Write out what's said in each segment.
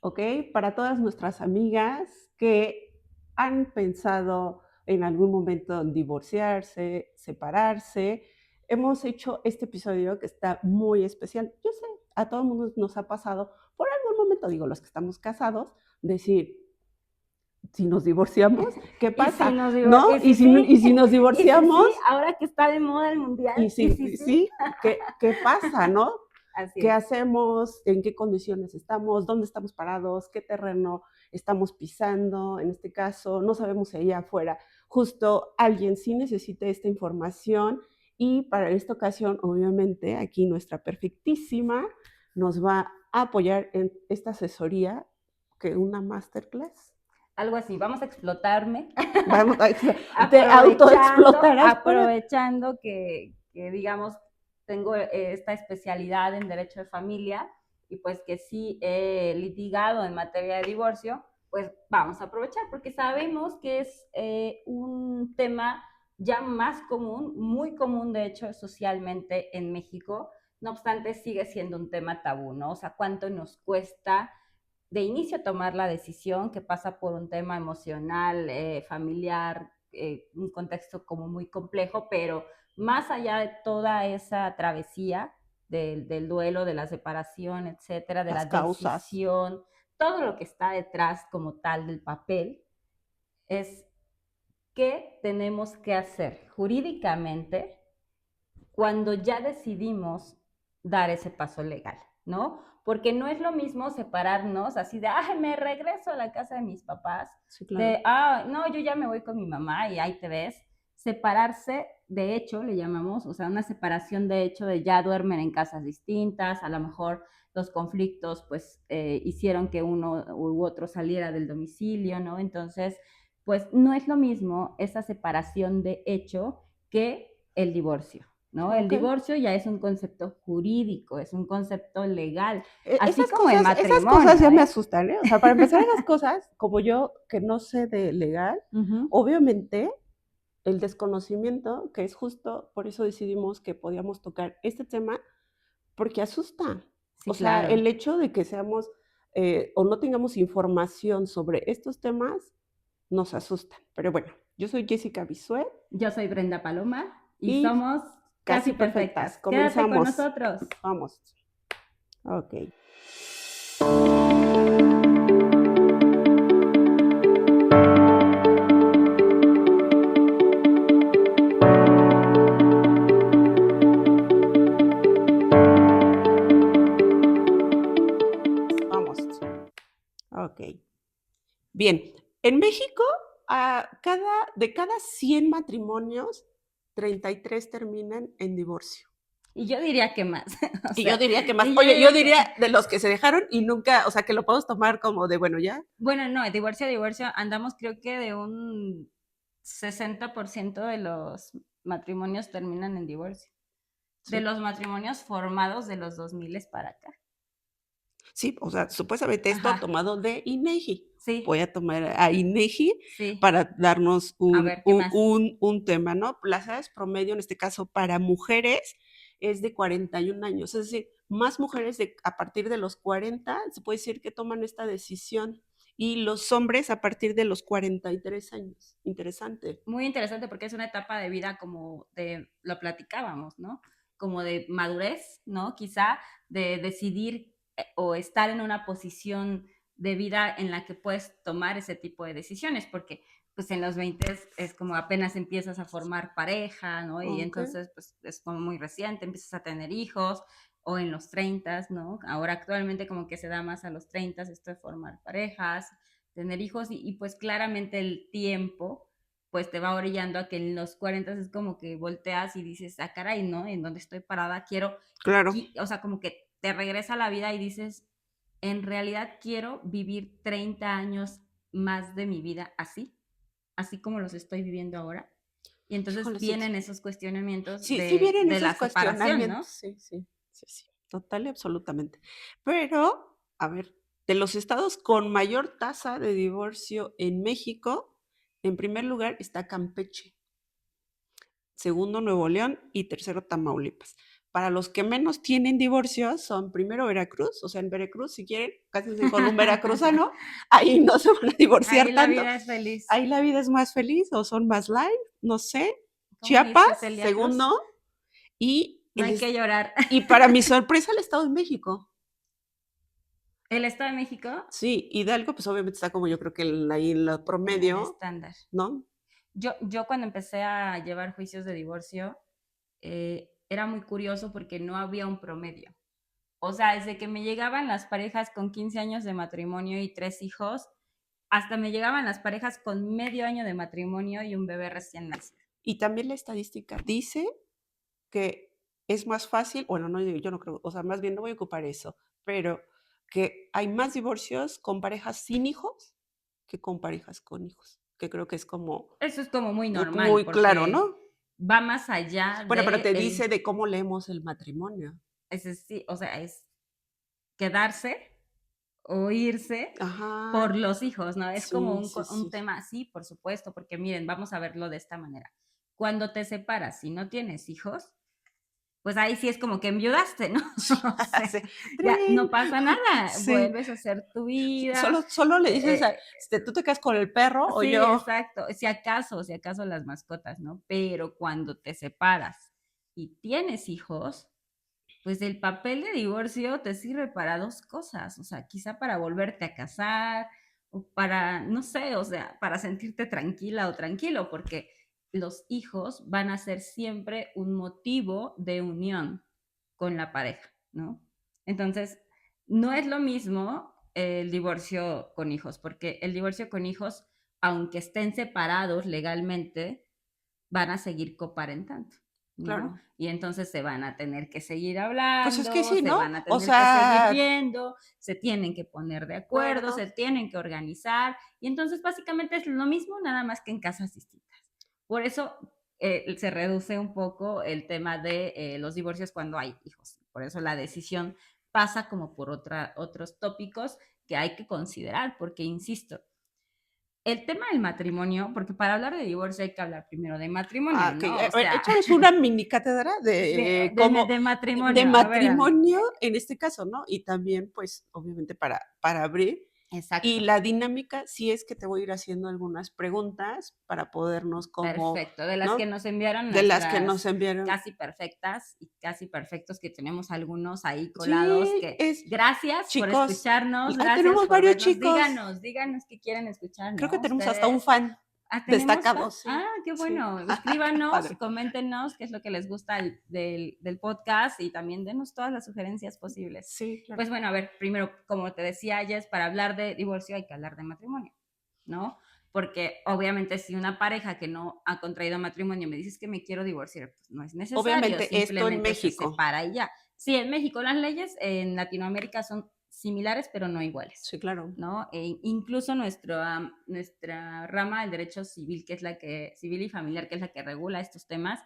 ¿ok? Para todas nuestras amigas que han pensado en algún momento en divorciarse, separarse, hemos hecho este episodio que está muy especial. Yo sé, a todo el mundo nos ha pasado por algún momento, digo, los que estamos casados, decir, si nos divorciamos, ¿qué Y si pasa? nos ¿No? y si sí, Y si nos y si divorciamos, sí, ahora que está de moda el mundial, y y si si sí, sí, ¿qué pasa, no? así ¿Qué es. hacemos? ¿En qué condiciones estamos? ¿Dónde estamos parados? ¿Qué terreno estamos pisando? En este caso, no sabemos si allá afuera justo alguien sí necesita esta información y para esta ocasión, obviamente, aquí nuestra perfectísima nos va a apoyar en esta asesoría, que una masterclass. Algo así, vamos a explotarme, Vamos a, te aprovechando, autoexplotarás para... aprovechando que digamos, tengo esta especialidad en derecho de familia y pues que sí he litigado en materia de divorcio, pues vamos a aprovechar porque sabemos que es un tema ya más común, muy común de hecho socialmente en México, no obstante sigue siendo un tema tabú, ¿no? O sea, ¿cuánto nos cuesta de inicio tomar la decisión que pasa por un tema emocional, familiar, un contexto como muy complejo, pero más allá de toda esa travesía del duelo, de la separación, etcétera, de la Las causas. decisión, todo lo que está detrás como tal del papel, es qué tenemos que hacer jurídicamente cuando ya decidimos dar ese paso legal, ¿no? Porque no es lo mismo separarnos así de, ay, me regreso a la casa de mis papás, Sí, claro. de, no, yo ya me voy con mi mamá y ahí te ves. Separarse, de hecho, le llamamos, o sea, una separación de hecho de ya duermen en casas distintas, a lo mejor los conflictos pues hicieron que uno u otro saliera del domicilio, ¿no? Entonces, pues no es lo mismo esa separación de hecho que el divorcio. ¿No? El Ok. divorcio ya es un concepto jurídico, es un concepto legal, así como el Esas cosas matrimonio, ya me ¿eh? asustan, ¿eh? O sea, para empezar, esas cosas, como yo que no sé de legal, Ujú. obviamente el desconocimiento, que es justo por eso decidimos que podíamos tocar este tema, porque asusta. O Sí, sea, claro. el hecho de que seamos o no tengamos información sobre estos temas nos asusta. Pero bueno, yo soy Jessica Bisuet Yo soy Brenda Paloma y y somos casi casi perfectas. perfectas. Quédate con Comenzamos. nosotros. Vamos. Ok. Vamos. Ok. Bien, en México, de cada 100 matrimonios, 33 terminan en divorcio. Y yo diría que más, o Y yo sea, diría que más, y yo oye, yo diría que, diría de los que se dejaron y nunca, o sea, que lo podemos tomar como de, bueno, ya. bueno, no, divorcio, andamos creo que de un 60% de los matrimonios terminan en divorcio. De Sí, los matrimonios formados de los 2000 para acá. sí, o sea, supuestamente esto Ajá, tomado de INEGI. Voy sí, a tomar a INEGI sí. para darnos A ver, ¿qué más? un tema, ¿no? Las edades promedio, en este caso, para mujeres es de 41 años, es decir, más mujeres a partir de los 40, se puede decir que toman esta decisión, y los hombres a partir de los 43 años. Interesante. Muy interesante porque es una etapa de vida como de, lo platicábamos, ¿no? Como de madurez, ¿no? Quizá de decidir o estar en una posición de vida en la que puedes tomar ese tipo de decisiones, porque pues en los 20 es como apenas empiezas a formar pareja, ¿no? Y Ok, entonces pues es como muy reciente, empiezas a tener hijos, o en los 30, ¿no? Ahora actualmente como que se da más a los 30 esto de formar parejas, tener hijos y pues claramente el tiempo pues te va orillando a que en los 40 es como que volteas y dices, ah, caray, ¿no? En donde estoy parada, quiero, claro. o sea, como que te regresa a la vida y dices, en realidad quiero vivir 30 años más de mi vida así, así como los estoy viviendo ahora. Y entonces Híjole, sí, vienen esos cuestionamientos sí, sí vienen de esos la separación, cuestionamientos, ¿no? sí, sí, sí, sí, total y absolutamente. Pero, a ver, de los estados con mayor tasa de divorcio en México, en primer lugar está Campeche, segundo Nuevo León y tercero Tamaulipas. para los que menos tienen divorcios son primero Veracruz, o sea, en Veracruz, si quieren, cásense con un veracruzano, ahí no se van a divorciar Ahí la tanto. vida es feliz. Ahí la vida es más feliz o son más light, no sé. ¿Cómo Chiapas, dice Celia Cruz? segundo, y, No hay que llorar. y para mi sorpresa, el Estado de México. ¿El Estado de México? Sí, Hidalgo, pues obviamente está como yo creo que ahí en lo En el promedio, estándar. ¿no? Yo cuando empecé a llevar juicios de divorcio, era muy curioso porque no había un promedio. O sea, desde que me llegaban las parejas con 15 años de matrimonio y 3 hijos, hasta me llegaban las parejas con medio año de matrimonio y un bebé recién nacido. Y también la estadística dice que es más fácil, bueno, no, yo no creo, o sea, más bien no voy a ocupar eso, pero que hay más divorcios con parejas sin hijos que con parejas con hijos, que creo que es como Eso es como muy normal, muy claro, porque ¿no? va más allá Bueno, pero de te dice de cómo leemos el matrimonio. sí, o sea, es quedarse o irse Ajá, por los hijos, ¿no? Es como sí, sí, un sí. tema así, por supuesto, porque miren, vamos a verlo de esta manera. Cuando te separas y no tienes hijos, pues ahí sí es como que enviudaste, ¿no? Sí, O sea, sí. ya ¡Trin! no pasa nada, Sí. vuelves a hacer tu vida. Solo le dices, ¿tú te quedas con el perro o Sí, yo? exacto. Si acaso las mascotas, ¿no? Pero cuando te separas y tienes hijos, pues el papel de divorcio te sirve para dos cosas, o sea, quizá para volverte a casar o para, no sé, o sea, para sentirte tranquila o tranquilo, porque los hijos van a ser siempre un motivo de unión con la pareja, ¿no? Entonces, no es lo mismo el divorcio con hijos, porque el divorcio con hijos, aunque estén separados legalmente, van a seguir coparentando, ¿no? Claro. Y entonces se van a tener que seguir Pues es que hablando, sí, se ¿no? van a O tener que seguir sea, viendo, se tienen que poner de acuerdo, acuerdo. se tienen que organizar, y entonces básicamente es lo mismo, nada más que en casas distintas. Por eso se reduce un poco el tema de los divorcios cuando hay hijos. Por eso la decisión pasa como por otros tópicos que hay que considerar, porque insisto, el tema del matrimonio, porque para hablar de divorcio hay que hablar primero de matrimonio, Ok, ¿no? O a ver, sea, échanos una mini cátedra de cómo, de de matrimonio, a ver, matrimonio en este caso, ¿no? Y también, pues, obviamente para abrir. Y exacto, la dinámica, sí es que te voy a ir haciendo algunas preguntas para podernos como, perfecto. De las que ¿no? nos enviaron De las que nos nuestras enviaron. casi perfectas y casi perfectos, que tenemos algunos ahí colados, Sí, que es, gracias por chicos, escucharnos, gracias tenemos por varios vernos. chicos. Díganos qué quieren escuchar, Creo que ¿no? tenemos hasta un Ustedes. fan Ah, tenemos destacado, sí, qué sí. bueno. Escríbanos, Padre. coméntenos qué es lo que les gusta del podcast y también denos todas las sugerencias posibles. Sí, claro. Pues bueno, a ver, primero, como te decía, Jess, para hablar de divorcio hay que hablar de matrimonio, ¿no? Porque obviamente si una pareja que no ha contraído matrimonio me dices que me quiero divorciar, pues no es necesario, Obviamente esto en simplemente se México. separa y ya. Sí, en México las leyes en Latinoamérica son similares pero no iguales. Sí, claro. ¿No? Incluso nuestra rama del derecho civil, que es la que, civil y familiar, que es la que regula estos temas,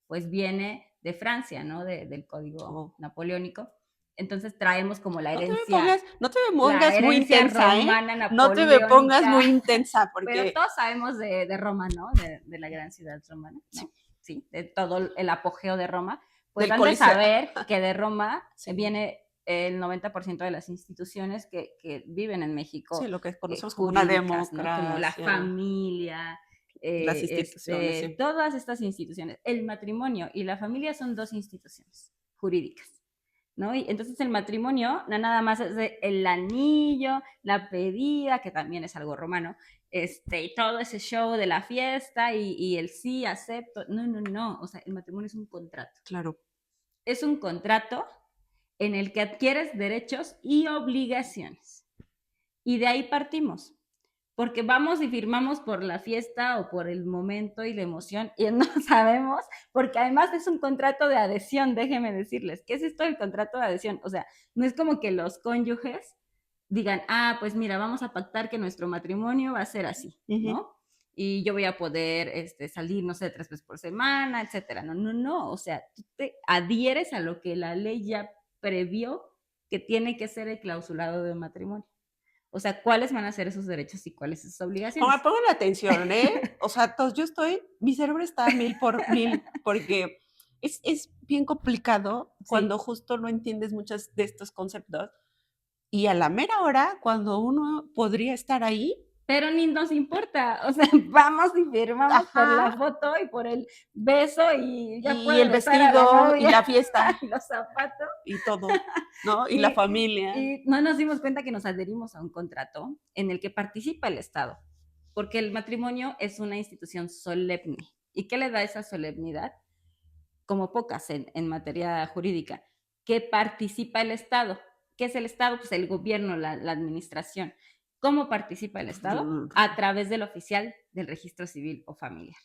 pues viene de Francia, ¿no? Del código Oh. napoleónico. Entonces traemos como No te me la pongas muy herencia intensa, ¿eh? romana No te me pongas napoleónica, muy intensa pero porque todos sabemos de Roma, ¿no? De la gran ciudad romana, sí, ¿no? Sí, de todo el apogeo de Roma. Pues del han de Coliseo. saber que de Roma Sí. viene el 90% de las instituciones que viven en Sí, México, lo que conocemos como una jurídicas, ¿no? Como la democracia, familia, las instituciones, sí. todas estas instituciones. El matrimonio y la familia son dos instituciones jurídicas, ¿no? Y entonces el matrimonio no nada más es el anillo, la pedida, que también es algo romano, y todo ese show de la fiesta y el sí, acepto. No, no, no. O sea, el matrimonio es un contrato. Claro. Es un contrato en el que adquieres derechos y obligaciones. Y de ahí partimos. Porque vamos y firmamos por la fiesta o por el momento y la emoción y no sabemos, porque además es un contrato de adhesión, déjenme decirles, ¿qué es esto del contrato de adhesión? O sea, no es como que los cónyuges digan, pues mira, vamos a pactar que nuestro matrimonio va a ser así, ¿no? Y yo voy a poder salir, no sé, 3 veces por semana, etcétera. No, no, no. O sea, tú te adhieres a lo que la ley ya previó que tiene que ser el clausulado de matrimonio. O sea, ¿cuáles van a ser esos derechos y cuáles sus obligaciones? Pongan atención, ¿eh? O sea, yo mi cerebro está a 1000 por 1000, porque es bien complicado Sí. cuando justo no entiendes muchos de estos conceptos y a la mera hora, cuando uno podría estar ahí. Pero ni nos importa, o sea, vamos y firmamos por la Ajá, foto y por el beso y ya y puedo el besar a la vestido y novia la fiesta y los zapatos. y todo, ¿no? Y la Y, familia. y no nos dimos cuenta que nos adherimos a un contrato en el que participa el Estado, porque el matrimonio es una institución solemne. ¿Y qué le da esa solemnidad? Como pocas en materia jurídica, que participa el Estado. ¿Qué es el Estado? Pues el gobierno, la administración. ¿Cómo participa el Estado? A través del oficial del registro civil o familiar.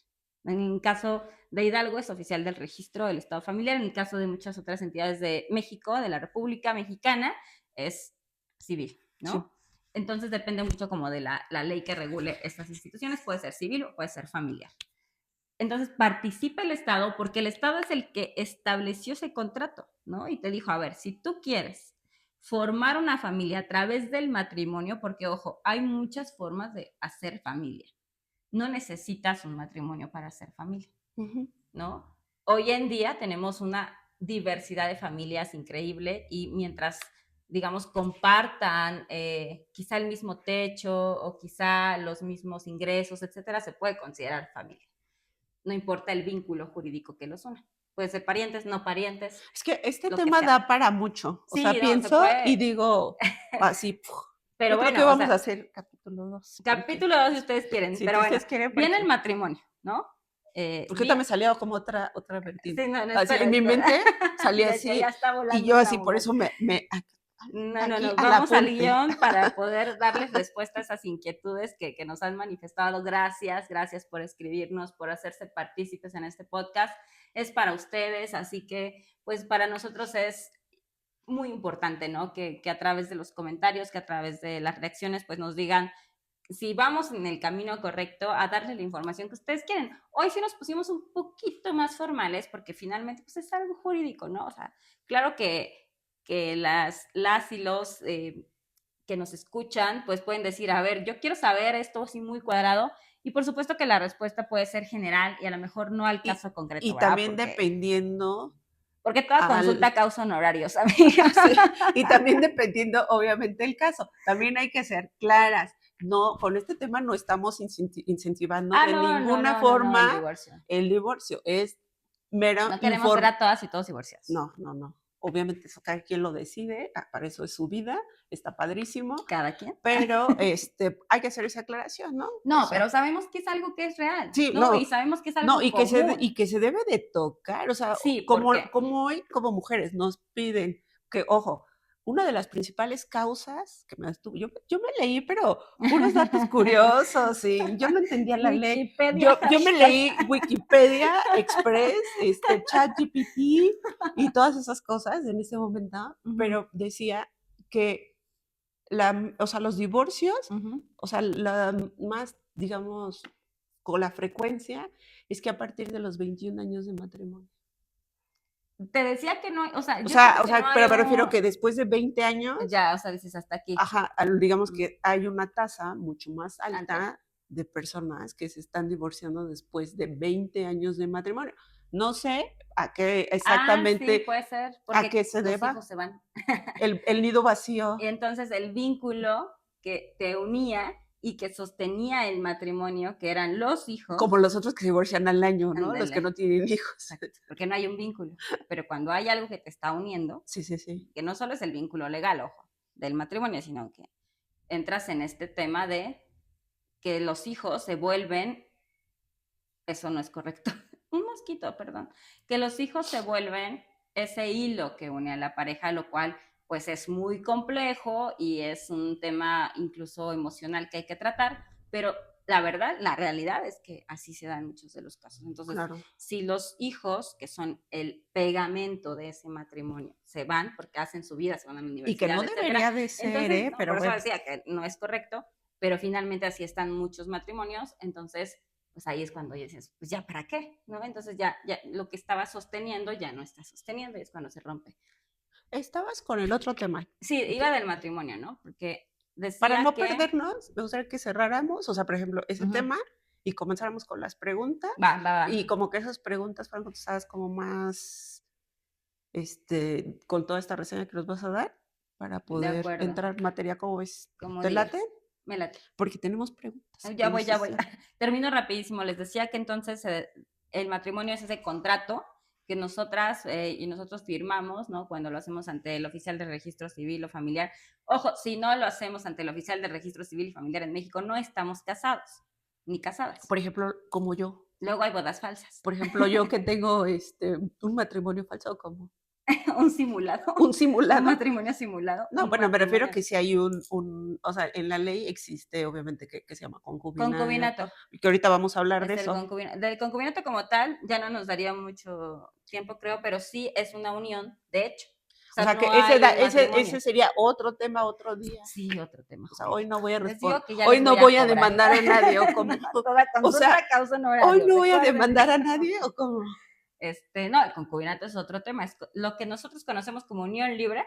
En el caso de Hidalgo es oficial del registro del Estado familiar, en el caso de muchas otras entidades de México, de la República Mexicana, es civil, ¿no? Sí. Entonces depende mucho como de la ley que regule estas instituciones, puede ser civil o puede ser familiar. Entonces participa el Estado porque el Estado es el que estableció ese contrato, ¿no? Y te dijo, a ver, si tú quieres formar una familia a través del matrimonio, porque ojo, hay muchas formas de hacer familia. No necesitas un matrimonio para hacer familia, ¿no? Hoy en día tenemos una diversidad de familias increíble y mientras, digamos, compartan quizá el mismo techo o quizá los mismos ingresos, etcétera, se puede considerar familia. No importa el vínculo jurídico que los una. Pueden ser parientes, no parientes. Es que este lo que tema sea. da para mucho. O sea, Sí, no, se pienso y puede. digo así, Pero yo creo que bueno, o vamos a sea, hacer capítulo 2 porque capítulo 2 si ustedes quieren. si Pero bueno, ustedes quieren, viene el porque matrimonio, ¿no? ahorita me salió como otra Sí, vertiente. no, Así, espera, en mi espera. mente salía Ya así está y volando yo una así, por bomba. eso No, aquí no, al vamos al apunte. guión para poder darles respuesta a esas inquietudes que nos han manifestado. Gracias por escribirnos, por hacerse partícipes en este podcast. Es para ustedes, así que pues para nosotros es muy importante, ¿no? Que a través de los comentarios, que a través de las reacciones, pues nos digan si vamos en el camino correcto a darle la información que ustedes quieren. Hoy sí nos pusimos un poquito más formales porque finalmente pues es algo jurídico, ¿no? O sea, claro que las y los que nos escuchan pues pueden decir, a ver, yo quiero saber esto así muy cuadrado y por supuesto que la respuesta puede ser general y a lo mejor no al Y, caso concreto, y ¿verdad? también dependiendo Porque toda al... consulta causa honorarios, amiga. Sí, y también dependiendo, obviamente, el caso. También hay que ser claras. No, con este tema no estamos incentivando Ah, de no, no, ninguna no, no, no, el forma divorcio. el divorcio. Es mera No queremos ver a todas y todos divorciados. No, no, no. Obviamente eso cada quien lo decide, para eso es su vida, está padrísimo, Cada quien. pero hay que hacer esa aclaración, ¿no? O No, sea, pero sabemos que es algo que es real, sí, ¿no? Y no, sabemos que es no, algo común. y que se debe de tocar, o sea, Sí, porque como hoy, como mujeres, nos piden que, ojo, una de las principales causas que yo me leí, pero puros datos curiosos, y yo no entendía la ley. Wikipedia. Yo me leí Wikipedia Express, ChatGPT y todas esas cosas en ese momento, pero decía que o sea, los divorcios, o sea, la más, digamos, con la frecuencia, es que a partir de los 21 años de matrimonio. Te decía que no, o sea, yo siento que no hay Pero me refiero que después de 20 años, ya, o sea, dices hasta aquí. ajá, digamos que hay una tasa mucho más Alta. alta de personas que se están divorciando después de 20 años de matrimonio. No sé a qué Sí, exactamente, puede ser, a qué porque se los deba hijos se van. el nido vacío. Y entonces el vínculo que te unía y que sostenía el matrimonio, que eran los hijos, Como los otros que se divorcian al año, ¿no? Los que ándale, no tienen hijos. exacto, porque no hay un vínculo. Pero cuando hay algo que te está uniendo, Sí, sí, sí. que no solo es el vínculo legal, ojo, del matrimonio, sino que entras en este tema de que los hijos se vuelven, eso no es correcto, un mosquito, perdón, que los hijos se vuelven ese hilo que une a la pareja, lo cual pues es muy complejo y es un tema incluso emocional que hay que tratar, pero la verdad, la realidad es que así se dan muchos de los casos. Entonces, Claro. si los hijos, que son el pegamento de ese matrimonio, se van porque hacen su vida, se van a la universidad, Y que no etcétera, debería de ser, entonces, no, pero por eso bueno. decía que no es correcto, pero finalmente así están muchos matrimonios, entonces pues ahí es cuando dices, pues ya, ¿para qué? ¿No? Entonces ya lo que estaba sosteniendo ya no está sosteniendo y es cuando se rompe. Estabas con el otro tema. Sí, iba del matrimonio, ¿no? Porque Para decía no que... perdernos, me gustaría que cerráramos, o sea, por ejemplo, ese tema y comenzáramos con las preguntas. Va. Y como que esas preguntas fueran contestadas como más, con toda esta reseña que nos vas a dar, para De poder acuerdo. entrar en materia. ¿Cómo ves? Como ¿Te digas. late? Me late. Porque tenemos preguntas. Ya voy. Termino rapidísimo. Les decía que entonces el matrimonio es ese contrato que nosotras y nosotros firmamos, ¿no? Cuando lo hacemos ante el oficial de registro civil o familiar. Ojo, si no lo hacemos ante el oficial de registro civil y familiar en México, no estamos casados, ni casadas. Por ejemplo, como yo. Luego hay bodas falsas. Por ejemplo, yo que tengo un matrimonio falso, como un simulado. un simulado. Un matrimonio simulado. No, bueno, me refiero que si hay o sea, en la ley existe, obviamente, que se llama concubinato. Concubinato. Que ahorita vamos a hablar de eso. Del concubinato como tal, ya no nos daría mucho tiempo, creo, pero sí es una unión, de hecho. O sea, no que ese sería otro tema, otro día. Sí, otro tema. O sea, hoy no voy a responder. Hoy no voy a demandar a nadie, o como. O sea, causa hoy no voy a demandar a nadie, o como. No, el concubinato es otro tema. Es lo que nosotros conocemos como unión libre,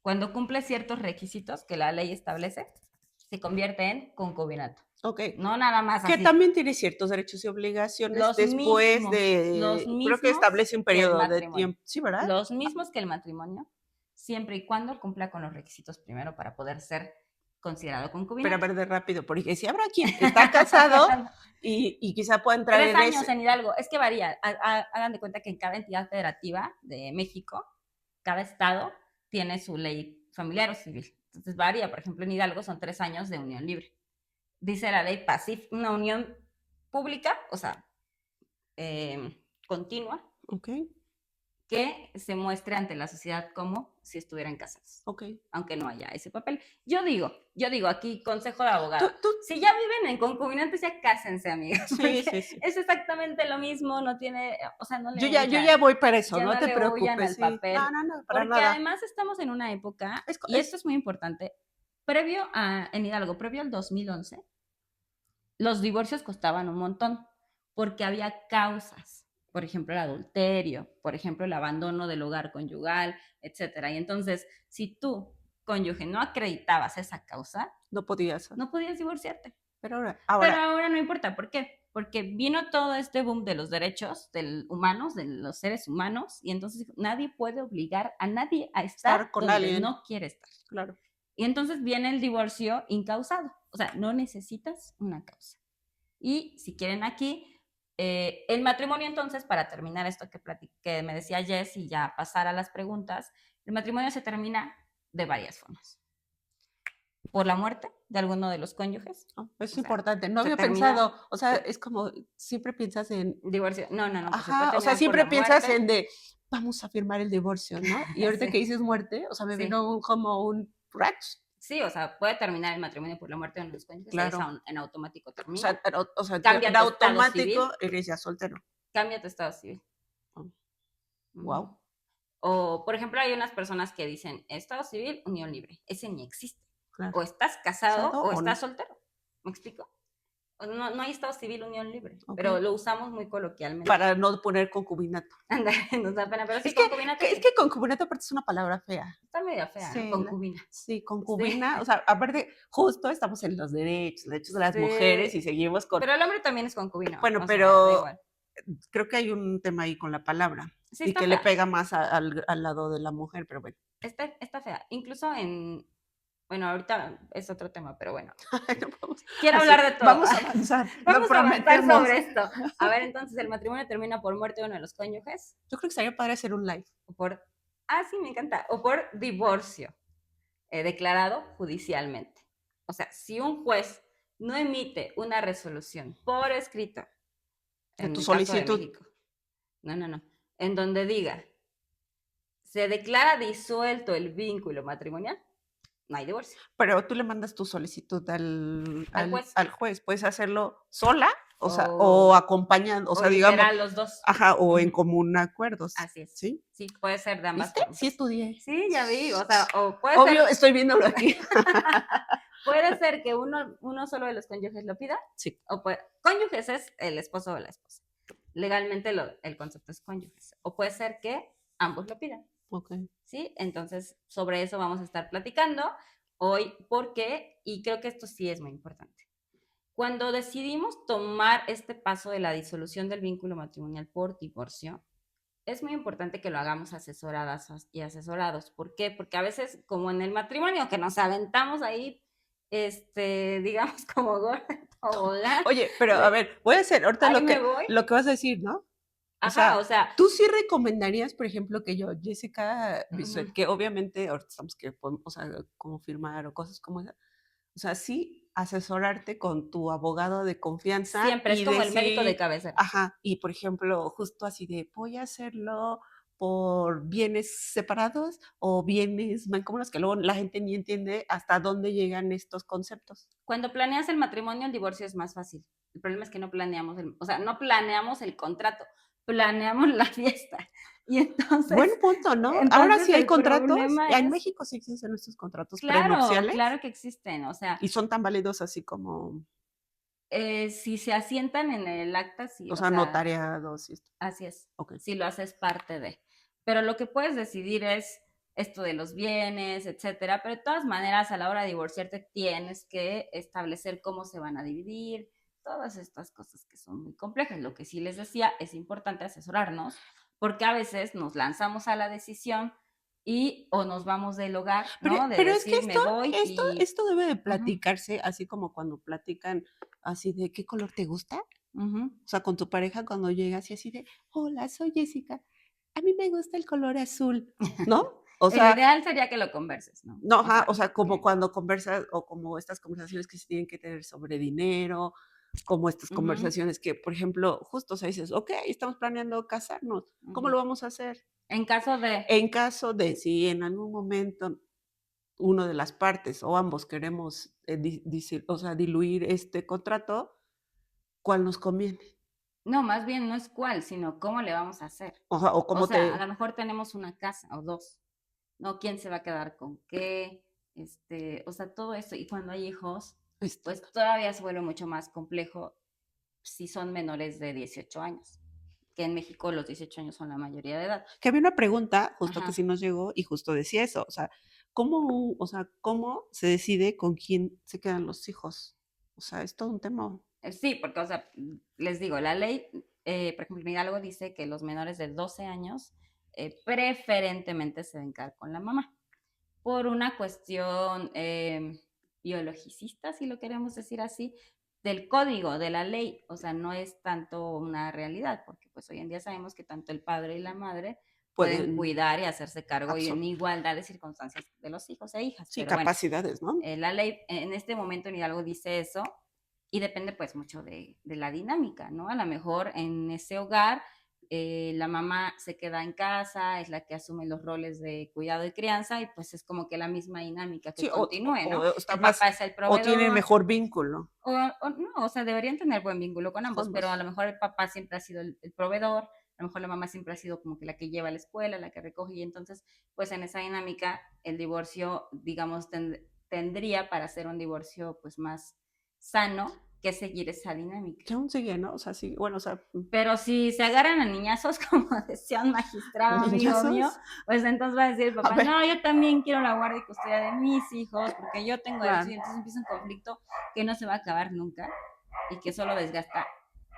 cuando cumple ciertos requisitos que la ley establece, se convierte en concubinato. Ok. No nada más así. Que también tiene ciertos derechos y obligaciones después de... creo que establece un periodo de tiempo. Sí, ¿verdad? Los mismos que el matrimonio, siempre y cuando cumpla con los requisitos primero para poder ser considerado concubinato. Pero a ver, de rápido, porque si habrá quien está casado y quizá pueda entrar 3 años en Hidalgo. Es que varía. Hagan de cuenta que en cada entidad federativa de México, cada estado tiene su ley familiar o civil. Entonces varía. Por ejemplo, en Hidalgo son 3 años de unión libre. Dice la ley pacífica, una unión pública, o sea, continua, que se muestre ante la sociedad como si estuvieran casados, aunque no haya ese papel. Yo digo aquí, consejo de abogado, si ya viven en concubinatos, ya cásense, amigas. Sí. Es exactamente lo mismo, no tiene, o sea, no le yo ya voy para eso, ya no te preocupes. Sí. Papel, no, para porque nada. además estamos en una época, y esto es muy importante, en Hidalgo, previo al 2011, los divorcios costaban un montón, porque había causas, por ejemplo, el adulterio, por ejemplo, el abandono del hogar conyugal, etcétera. Y entonces, si tú, cónyuge, no acreditabas esa causa, no podías divorciarte. Pero ahora no importa. ¿Por qué? Porque vino todo este boom de los derechos humanos, de los seres humanos, y entonces nadie puede obligar a nadie a estar con donde alguien no quiere estar. Claro. Y entonces viene el divorcio incausado. O sea, no necesitas una causa. Y si quieren aquí, el matrimonio entonces, para terminar esto que me decía Jess y ya pasar a las preguntas, el matrimonio se termina de varias formas. Por la muerte de alguno de los cónyuges. Es importante, no había pensado, o sea, es como, siempre piensas en... Divorcio, no. Ajá, o sea, siempre piensas en vamos a firmar el divorcio, ¿no? Y ahorita que dices muerte, o sea, me vino como un ratch. Sí, o sea, puede terminar el matrimonio por la muerte de uno de los cónyuges. Claro. En automático termina. O sea cambia en automático eres ya soltero. Cambia tu estado civil. Wow. O, por ejemplo, hay unas personas que dicen, estado civil, unión libre. Ese ni existe. Claro. O estás casado o estás soltero. ¿Me explico? No hay estado civil, unión libre, pero lo usamos muy coloquialmente. Para no poner concubinato. Nos da pena, pero sí, concubinato. Es que concubinato aparte es una palabra fea. Está medio fea, sí, ¿no? Concubina. Sí, concubina, sí. O sea, aparte, justo estamos en los derechos de las mujeres y seguimos con... Pero el hombre también es concubino. Bueno, pero creo que hay un tema ahí con la palabra. Sí, y que fea. Le pega más al lado de la mujer, pero bueno. Está fea. Incluso bueno, ahorita es otro tema, pero bueno. Quiero hablar de todo. Vamos a avanzar. Vamos a avanzar sobre esto. A ver, entonces, ¿el matrimonio termina por muerte de uno de los cónyuges? Yo creo que sería padre hacer un live. Sí, me encanta. O por divorcio declarado judicialmente. O sea, si un juez no emite una resolución por escrito en tu solicitud. De México, no. En donde diga, se declara disuelto el vínculo matrimonial, no hay divorcio. Pero tú le mandas tu solicitud al juez. Puedes hacerlo sola, o acompañando, o sea, digamos. Los dos. Ajá, o en común acuerdos. Así es. Sí, puede ser de ambas ¿viste? formas. Sí estudié. Sí, ya vi, o sea, o puede Obvio, estoy viéndolo aquí. Puede ser que uno solo de los cónyuges lo pida. Sí. Cónyuges es el esposo o la esposa. Legalmente el concepto es cónyuges. O puede ser que ambos lo pidan. ¿Sí? Entonces, sobre eso vamos a estar platicando hoy, porque, y creo que esto sí es muy importante, Cuando decidimos tomar este paso de la disolución del vínculo matrimonial por divorcio, es muy importante que lo hagamos asesoradas y asesorados. ¿Por qué? Porque a veces, como en el matrimonio, que nos aventamos ahí, digamos, como gorda en tobogán, Oye, pero a de ver, voy a hacer ahorita ahí me voy. lo que vas a decir, ¿no? O Ajá, sea, o sea, ¿tú sí recomendarías, por ejemplo, que yo, Jessica ujú, Bisuet, que obviamente ahorita estamos que podemos, o sea, como firmar o cosas como esa, o sea, sí asesorarte con tu abogado de confianza siempre es y como el médico de decir, cabecera. ajá, y por ejemplo, justo así de, voy a hacerlo por bienes separados o bienes mancomunados, que luego la gente ni entiende hasta dónde llegan estos conceptos. Cuando planeas el matrimonio, el divorcio es más fácil. El problema es que no planeamos o sea, no planeamos el contrato, planeamos la fiesta. Y Buen entonces, punto, ¿no? Ahora entonces sí hay el contratos, problema en es, México sí existen estos contratos claro, prenupciales claro que existen. O sea, y son tan válidos así como, si se asientan en el acta, sí, o o sea, sea, notariados y esto. así es, Ok. si lo haces parte de. Pero lo que puedes decidir es esto de los bienes, etcétera. Pero de todas maneras, a la hora de divorciarte, tienes que establecer cómo se van a dividir, todas estas cosas que son muy complejas. Lo que sí les decía, es importante asesorarnos, porque a veces nos lanzamos a la decisión y o nos vamos del hogar, ¿no? De Pero es que decir, me voy y... esto debe de Ujú, platicarse así como cuando platican así de ¿qué color te gusta? ujú. O sea, con tu pareja cuando llegas y así de, hola, soy Jessica, a mí me gusta el color azul, ¿no? O Lo sea, ideal sería que lo converses, ¿no? no, O ajá, o sea, sea, como que... cuando conversas o como estas conversaciones que se tienen que tener sobre dinero, como estas Ujú, conversaciones que, por ejemplo, justo, o sea, dices, ok, estamos planeando casarnos, ¿cómo ujú. lo vamos a hacer? En caso de... En caso de si en algún momento uno de las partes o ambos queremos, o sea, diluir este contrato, ¿cuál nos conviene? No, más bien no es cuál, sino cómo le vamos a hacer. O sea, o O cómo sea, a te... lo mejor tenemos una casa o dos, ¿no? ¿Quién se va a quedar con qué? O sea, todo eso. Y cuando hay hijos, Este, pues todavía se vuelve mucho más complejo si son menores de 18 años, que en México los 18 años son la mayoría de edad. que había una pregunta justo que Ajá. sí nos llegó y justo decía eso, o sea, o sea, ¿cómo se decide con quién se quedan los hijos? O sea, es todo un tema. Sí, porque, o sea, les digo, la ley, por ejemplo, en Hidalgo dice que los menores de 12 años preferentemente se deben quedar con la mamá, por una cuestión biologicista, si lo queremos decir así, del código, de la ley. O sea, no es tanto una realidad, porque pues hoy en día sabemos que tanto el padre y la madre pueden Pueden, cuidar y hacerse cargo y en absoluto. igualdad de circunstancias de los hijos e hijas. Sí, Pero bueno, capacidades, ¿no? la ley en este momento en Hidalgo dice eso y depende pues mucho de la dinámica, ¿no? A lo mejor en ese hogar la mamá se queda en casa, es la que asume los roles de cuidado y crianza y pues es como que la misma dinámica que Sí, continúe, ¿no? está El más, papá es el o tiene proveedor, mejor vínculo. o no, o sea, deberían tener buen vínculo con ambos, pero a Ambos. lo mejor el papá siempre ha sido el proveedor, a lo mejor la mamá siempre ha sido como que la que lleva a la escuela, la que recoge, y entonces, pues en esa dinámica, el divorcio, digamos, tendría para ser un divorcio pues más sano que seguir esa dinámica. Que aún sigue, ¿no? O sea, sí, bueno, o sea, Pero si se agarran a niñazos, como decía un magistrado amigo mío, niñazos. pues entonces va a decir el A papá, ver, no, yo también quiero la guardia y custodia de mis hijos, porque yo tengo derechos, y claro. entonces empieza un conflicto que no se va a acabar nunca y que solo desgasta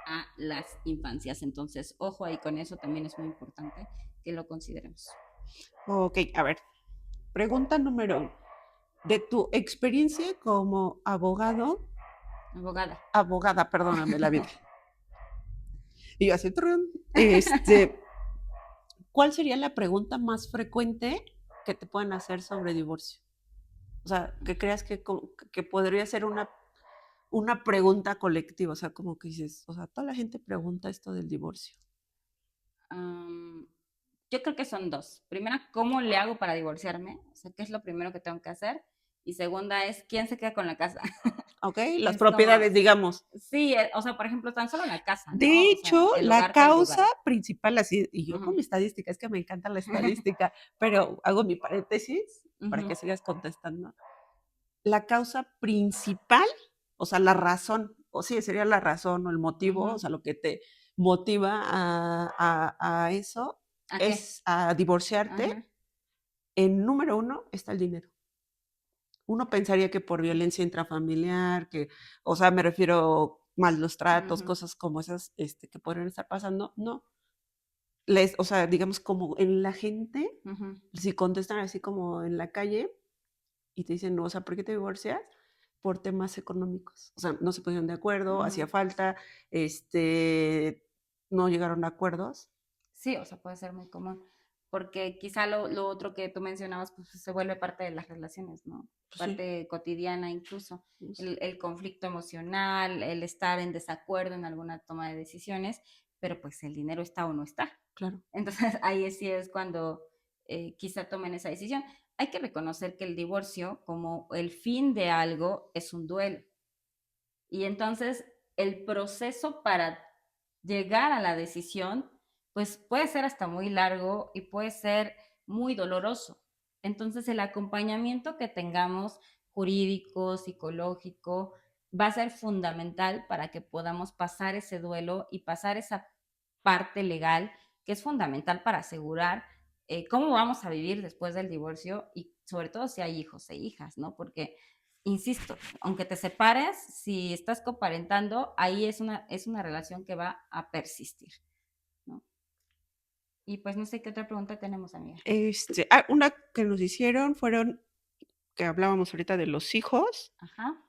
a las infancias. Entonces, ojo ahí con eso, también es muy importante que lo consideremos. Ok, a ver, pregunta número uno. De tu experiencia como Abogada. abogada, perdóname la vida. Y yo así, trun, ¿cuál sería la pregunta más frecuente que te pueden hacer sobre divorcio? O sea, que creas que podría ser una pregunta colectiva, o sea, como que dices, o sea, toda la gente pregunta esto del divorcio. Um, yo creo que son dos. Primera, ¿cómo le hago para divorciarme? O sea, ¿qué es lo primero que tengo que hacer? Y segunda es, ¿quién se queda con la casa? ¿Ok? Las Es como, propiedades, digamos. sí, o sea, por ejemplo, tan solo la casa, ¿no? De O sea, hecho, el la hogar del causa lugar. principal, así, y yo con Ujú, mi estadística, es que me encanta la estadística, pero hago mi paréntesis para ujú, que sigas contestando. La causa principal, o sea, la razón, o sí, sería la razón o el motivo, o ujú. sea, lo que te motiva a eso, ¿A qué? es a divorciarte. Ajá. En número uno está el dinero. Uno pensaría que por violencia intrafamiliar, que, o sea, me refiero malos tratos, cosas como esas que podrían estar pasando, no. O sea, digamos como en la gente, si contestan así como en la calle y te dicen, no, o sea, ¿por qué te divorcias? Por temas económicos. O sea, no se pusieron de acuerdo, hacía falta, no llegaron a acuerdos. Sí, o sea, puede ser muy común, porque quizá lo otro que tú mencionabas, pues se vuelve parte de las relaciones, ¿no? Pues sí, Parte cotidiana incluso, pues, el conflicto emocional, el estar en desacuerdo en alguna toma de decisiones, pero pues el dinero está o no está. claro. Entonces ahí sí es cuando quizá tomen esa decisión. Hay que reconocer que el divorcio, como el fin de algo, es un duelo. Y entonces el proceso para llegar a la decisión, pues puede ser hasta muy largo y puede ser muy doloroso. Entonces el acompañamiento que tengamos jurídico, psicológico, va a ser fundamental para que podamos pasar ese duelo y pasar esa parte legal que es fundamental para asegurar cómo vamos a vivir después del divorcio y sobre todo si hay hijos e hijas, ¿no? Porque insisto, aunque te separes, si estás coparentando, ahí es una relación que va a persistir, ¿no? Y pues no sé qué otra pregunta tenemos, amiga. Una que nos hicieron fueron, que hablábamos ahorita de los hijos. Ajá.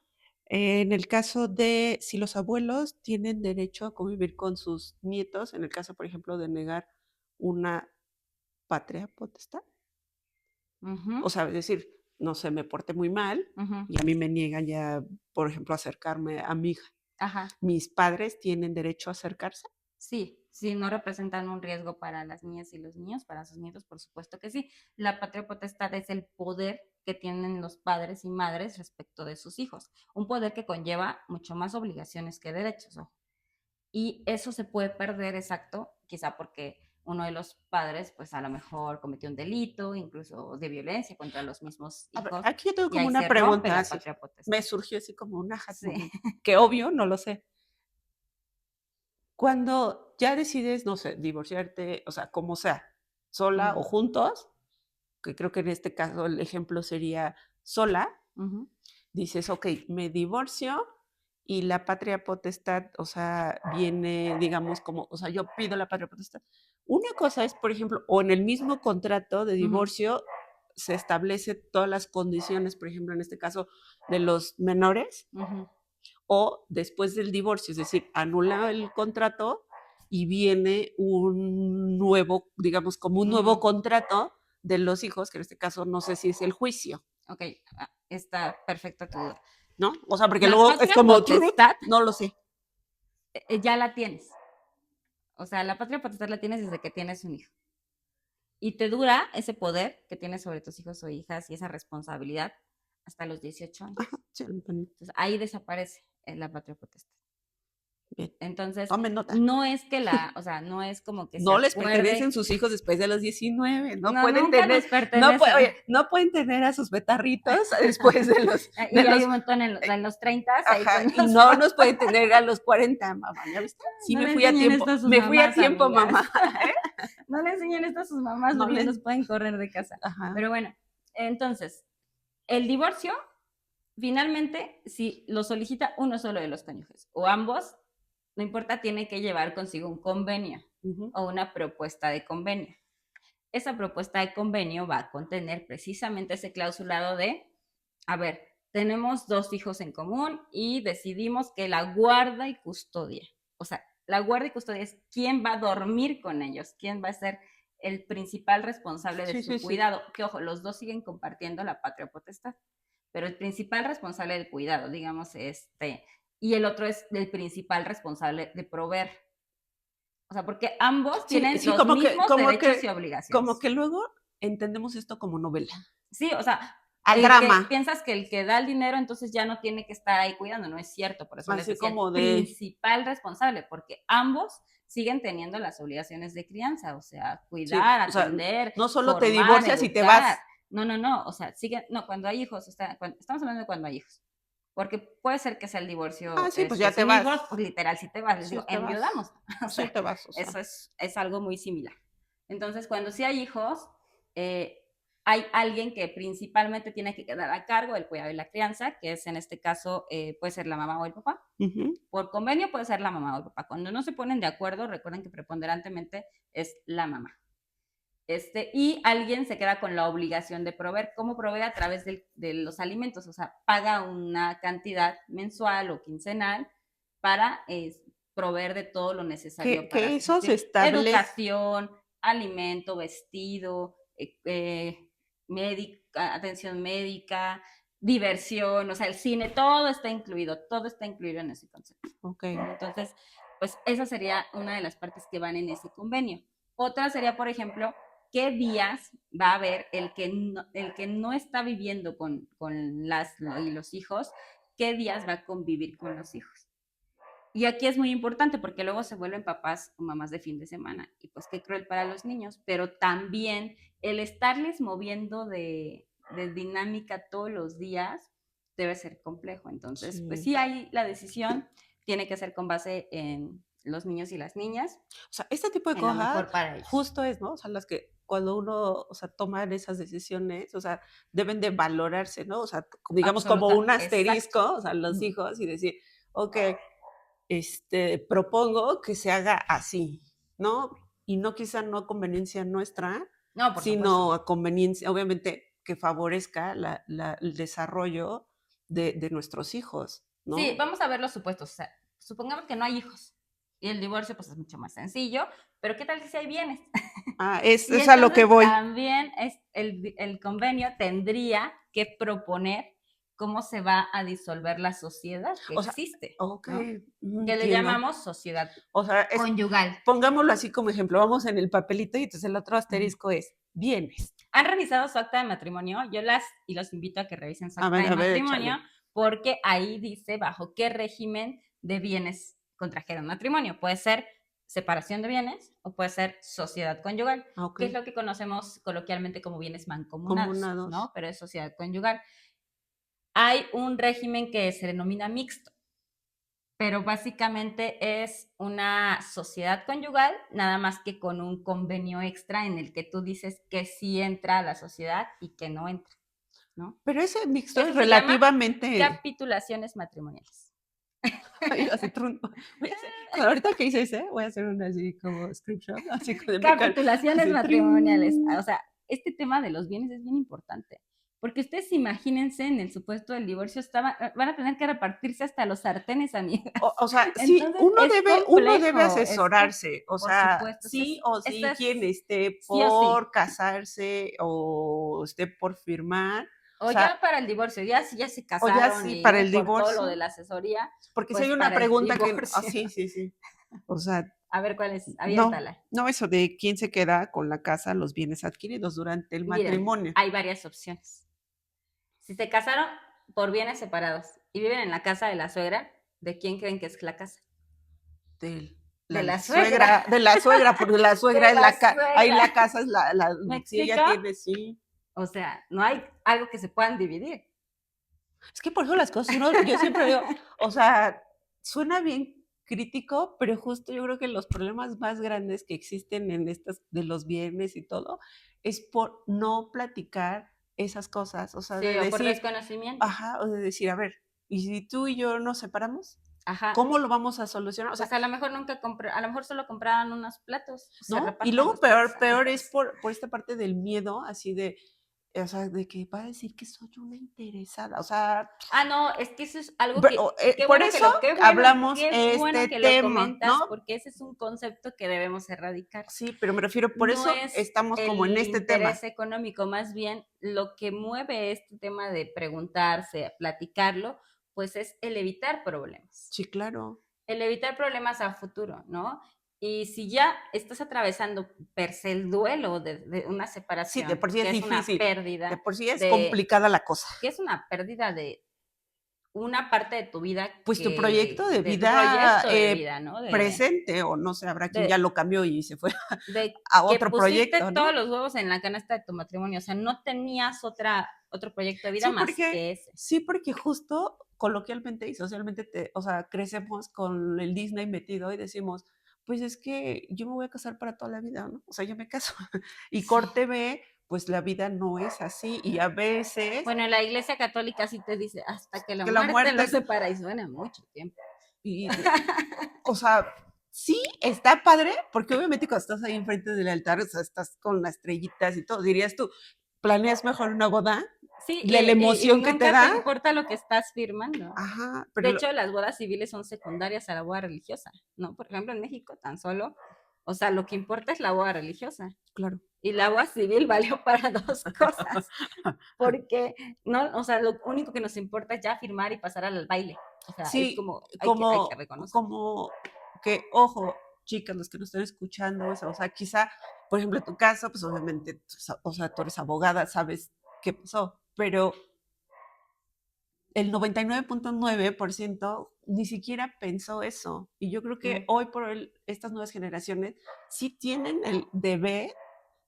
En el caso de si los abuelos tienen derecho a convivir con sus nietos, en el caso, por ejemplo, de negar una patria potestad. O sea, es decir, no sé, me porté muy mal y a mí me niegan ya, por ejemplo, acercarme a mi hija. Ajá. ¿Mis padres tienen derecho a acercarse? Sí, sí, no representan un riesgo para las niñas y los niños, para sus nietos, por supuesto que sí. La patria potestad es el poder que tienen los padres y madres respecto de sus hijos, un poder que conlleva mucho más obligaciones que derechos, ojo. Y eso se puede perder, exacto, quizá porque uno de los padres, pues a lo mejor cometió un delito, incluso de violencia contra los mismos A ver, hijos, aquí yo tengo y como ahí una se rompe pregunta la así. patria potestad. Me surgió así como una Sí. que obvio, no lo sé. Cuando ya decides, no sé, divorciarte, o sea, como sea, sola o juntos, que creo que en este caso el ejemplo sería sola, dices, ok, me divorcio y la patria potestad, o sea, viene, digamos, como, o sea, yo pido la patria potestad. Una cosa es, por ejemplo, o en el mismo contrato de divorcio se establece todas las condiciones, por ejemplo, en este caso, de los menores, o después del divorcio, es decir, anula el contrato y viene un nuevo, digamos, como un nuevo contrato de los hijos, que en este caso no sé si es el juicio. Ok, está perfecta tu duda. ¿No? O sea, porque La luego es patria como, potestad no lo sé. ya la tienes. O sea, la patria potestad la tienes desde que tienes un hijo. Y te dura ese poder que tienes sobre tus hijos o hijas y esa responsabilidad hasta los 18 años. Ajá, sí, Entonces, ahí desaparece la patria potestad. bien. Entonces, Tomen nota. no es que o sea, no es como que se No les acuerde. pertenecen sus hijos después de los 19. No, No, pueden nunca tener, nos pertenece. oye, no pueden tener a sus betarritos después de los. Y hay un montón en los 30, ahí Ajá, con y no nos pueden tener a los 40, mamá. ¿Ya viste? Sí, No me le fui a enseñen tiempo. esto a sus Me fui a mamás, tiempo, amigas. mamá. No le enseñen esto a sus mamás No porque les. los pueden correr de casa. Ajá. Pero bueno, entonces, el divorcio, finalmente, si lo solicita uno solo de los cónyuges o ambos, no importa, tiene que llevar consigo un convenio o una propuesta de convenio. Esa propuesta de convenio va a contener precisamente ese clausulado de, a ver, tenemos 2 hijos en común y decidimos que la guarda y custodia, o sea, la guarda y custodia es quién va a dormir con ellos, quién va a ser el principal responsable de su cuidado. Que ojo, los dos siguen compartiendo la patria potestad, pero el principal responsable del cuidado, digamos, y el otro es el principal responsable de proveer. O sea, porque ambos tienen los como mismos derechos y obligaciones. Como que luego entendemos esto como novela. Sí, o sea, al drama. Piensas que el que da el dinero entonces ya no tiene que estar ahí cuidando, no es cierto, por eso les decía como el principal responsable, porque ambos siguen teniendo las obligaciones de crianza, o sea, cuidar, Sí, o sea, atender, no solo formar, te divorcias educar. y te vas. No, o sea, cuando hay hijos, estamos hablando de cuando hay hijos, porque puede ser que sea el divorcio sí, pues ya te vas. hijos, pues literal, si te vas, les digo, enviudamos. O sea, te vas. O sea. eso es algo muy similar. Entonces, cuando sí hay hijos, hay alguien que principalmente tiene que quedar a cargo del cuidado y la crianza, que es en este caso puede ser la mamá o el papá. Ujú. Por convenio puede ser la mamá o el papá. Cuando no se ponen de acuerdo, recuerden que preponderantemente es la mamá. Y alguien se queda con la obligación de proveer. ¿Cómo provee? A través de los alimentos, o sea, paga una cantidad mensual o quincenal para proveer de todo lo necesario para Que eso se subsistir. establece. Educación, alimento, vestido, atención médica, diversión, o sea, el cine, todo está incluido en ese concepto. Ok. Entonces, pues esa sería una de las partes que van en ese convenio. Otra sería, por ejemplo, qué días va a haber el que no está viviendo con las y los hijos, qué días va a convivir con los hijos. Y aquí es muy importante porque luego se vuelven papás o mamás de fin de semana y pues qué cruel para los niños, pero también el estarles moviendo de dinámica todos los días debe ser complejo. Entonces, pues Sí. sí, hay la decisión tiene que ser con base en los niños y las niñas, O sea, este tipo de en lo cosas mejor para ellos. justo es, ¿no? O sea, las que cuando uno, o sea, toma esas decisiones, o sea, deben de valorarse, ¿no? O sea, digamos como un Exacto. asterisco, o sea, los hijos y decir, okey, propongo que se haga así, ¿no? Y no quizá no a conveniencia nuestra, No, por supuesto. sino a conveniencia, obviamente, que favorezca el desarrollo de nuestros hijos, Sí, ¿no? vamos a ver los supuestos. O sea, supongamos que no hay hijos y el divorcio pues es mucho más sencillo, pero ¿qué tal si hay bienes? Y Es a lo que entonces voy. también el convenio tendría que proponer cómo se va a disolver la sociedad que O sea, existe, ¿no? okey, Que le entiendo. llamamos sociedad O sea, es conyugal. pongámoslo así como ejemplo, vamos en el papelito y entonces el otro asterisco es bienes. ¿Han revisado su acta de matrimonio? Y los invito a que revisen su acta de A ver, matrimonio échale. porque ahí dice bajo qué régimen de bienes contrajeron matrimonio. Puede ser separación de bienes o puede ser sociedad conyugal, que es Okey, lo que conocemos coloquialmente como bienes mancomunados, comunados. ¿no? Pero es sociedad conyugal. Hay un régimen que se denomina mixto, pero básicamente es una sociedad conyugal, nada más que con un convenio extra en el que tú dices que sí entra a la sociedad y que no entra, ¿no? Pero ese mixto Eso es se llama relativamente capitulaciones matrimoniales. así voy a hacer ahorita que hice ese, voy a hacer una así como screenshot, así con el Capitulaciones así matrimoniales. trin. O sea, este tema de los bienes es bien importante. Porque ustedes imagínense en el supuesto del divorcio, van a tener que repartirse hasta los sartenes, amigas. O sea, sí, Entonces, es uno debe complejo. asesorarse, o Por sea, supuesto. sí o Esto sí, es quien esté sí o sí. por casarse o esté por firmar, o O ya sea, para el divorcio, ya si ya se o ya casaron sí y para no el por todo lo de divorcio, la asesoría, porque si hay pues una para el pregunta que divorcio. sí, sí, sí. O sea, A ver cuál es, no, aviéntala. no eso de quién se queda con la casa, los bienes adquiridos durante el Miren, matrimonio. hay varias opciones. Si se casaron por bienes separados y viven en la casa de la suegra, ¿de quién creen que es la casa? De De la suegra. suegra, porque la De suegra es la ahí suegra. la casa es ¿Me si explico? ella tiene, sí. O sea, no hay algo que se puedan dividir. Es que por eso las cosas yo siempre digo, o sea, suena bien crítico, pero justo yo creo que los problemas más grandes que existen en estas de los bienes y todo, es por no platicar esas cosas, o sea, Sí, de o por decir desconocimiento. ajá, o de decir, a ver, ¿y si tú y yo nos separamos? Ajá. ¿Cómo lo vamos a solucionar? O sea, Pues a lo mejor nunca compré, a lo mejor solo compraban unos platos, se ¿no? Y reparten luego los platos, peor es amigos. por esta parte del miedo, así de, o sea, de que va a decir que soy una interesada, o sea, Ah, no, es que eso es algo que, por eso hablamos qué bueno este que lo tema, comentas, ¿no? porque ese es un concepto que debemos erradicar. Sí, pero me refiero, por No eso es estamos como en el este tema. interés económico, más bien lo que mueve este tema de preguntarse, platicarlo, pues es el evitar problemas. Sí, claro. El evitar problemas a futuro, ¿no? Y si ya estás atravesando per se el duelo de una Sí, de separación, por sí es que es una difícil, de pérdida por sí es de, complicada la cosa. que es una pérdida de una parte de tu vida Pues tu proyecto de de tu vida proyecto de vida, ¿no? presente, o no sé, habrá quien ya De, lo cambió y se fue de a que otro pusiste proyecto, todos ¿no? los huevos en la canasta de tu matrimonio, o sea, no tenías otro proyecto de vida Sí, más que ese. porque justo coloquialmente y socialmente o sea, crecemos con el Disney metido y decimos, pues es que yo me voy a casar para toda la vida, ¿no? O sea, yo me caso. Y Sí. corte B, pues la vida no es así y a veces Bueno, la Iglesia Católica sí te dice hasta que la que la muerte los muerte separa y suena mucho tiempo. y, o sea, sí está padre, porque obviamente cuando estás ahí enfrente del altar, o sea, estás con las estrellitas y todo, dirías tú, ¿planeas mejor una boda? Sí, La y emoción que te nunca te da. importa lo que estás firmando. Ajá, De pero hecho, las bodas civiles son secundarias a la boda religiosa, ¿no? Por ejemplo, en México tan solo, o sea, lo que importa es la boda religiosa. claro. Y la boda civil valió para dos cosas, porque no, o sea, lo único que nos importa es ya firmar y pasar al baile. O sea, es Sí, como hay que como, reconocerlo. como que, ojo, chicas, los que nos están escuchando, o sea, quizá, por ejemplo, en tu caso, pues obviamente, o sea, tú eres abogada, sabes qué pasó, pero el 99.9% ni siquiera pensó eso. Y yo creo que Mm. hoy por hoy estas nuevas generaciones sí tienen el deber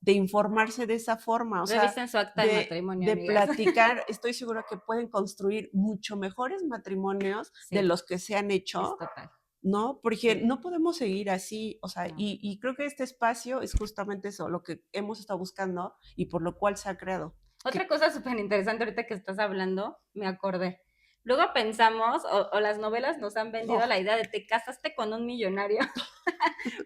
de informarse de esa forma, o sea, Revisen su acta de matrimonio, de amigas. platicar. Estoy segura que pueden construir mucho mejores matrimonios de Sí, los que se han es hecho, total. ¿no? Porque Sí, no podemos seguir así, o sea, no. y creo que este espacio es justamente eso, lo que hemos estado buscando y por lo cual se ha creado. Otra Que, cosa súper interesante ahorita que estás hablando, me acordé. Luego pensamos, o las novelas nos han vendido oh, la idea de te casaste con un millonario,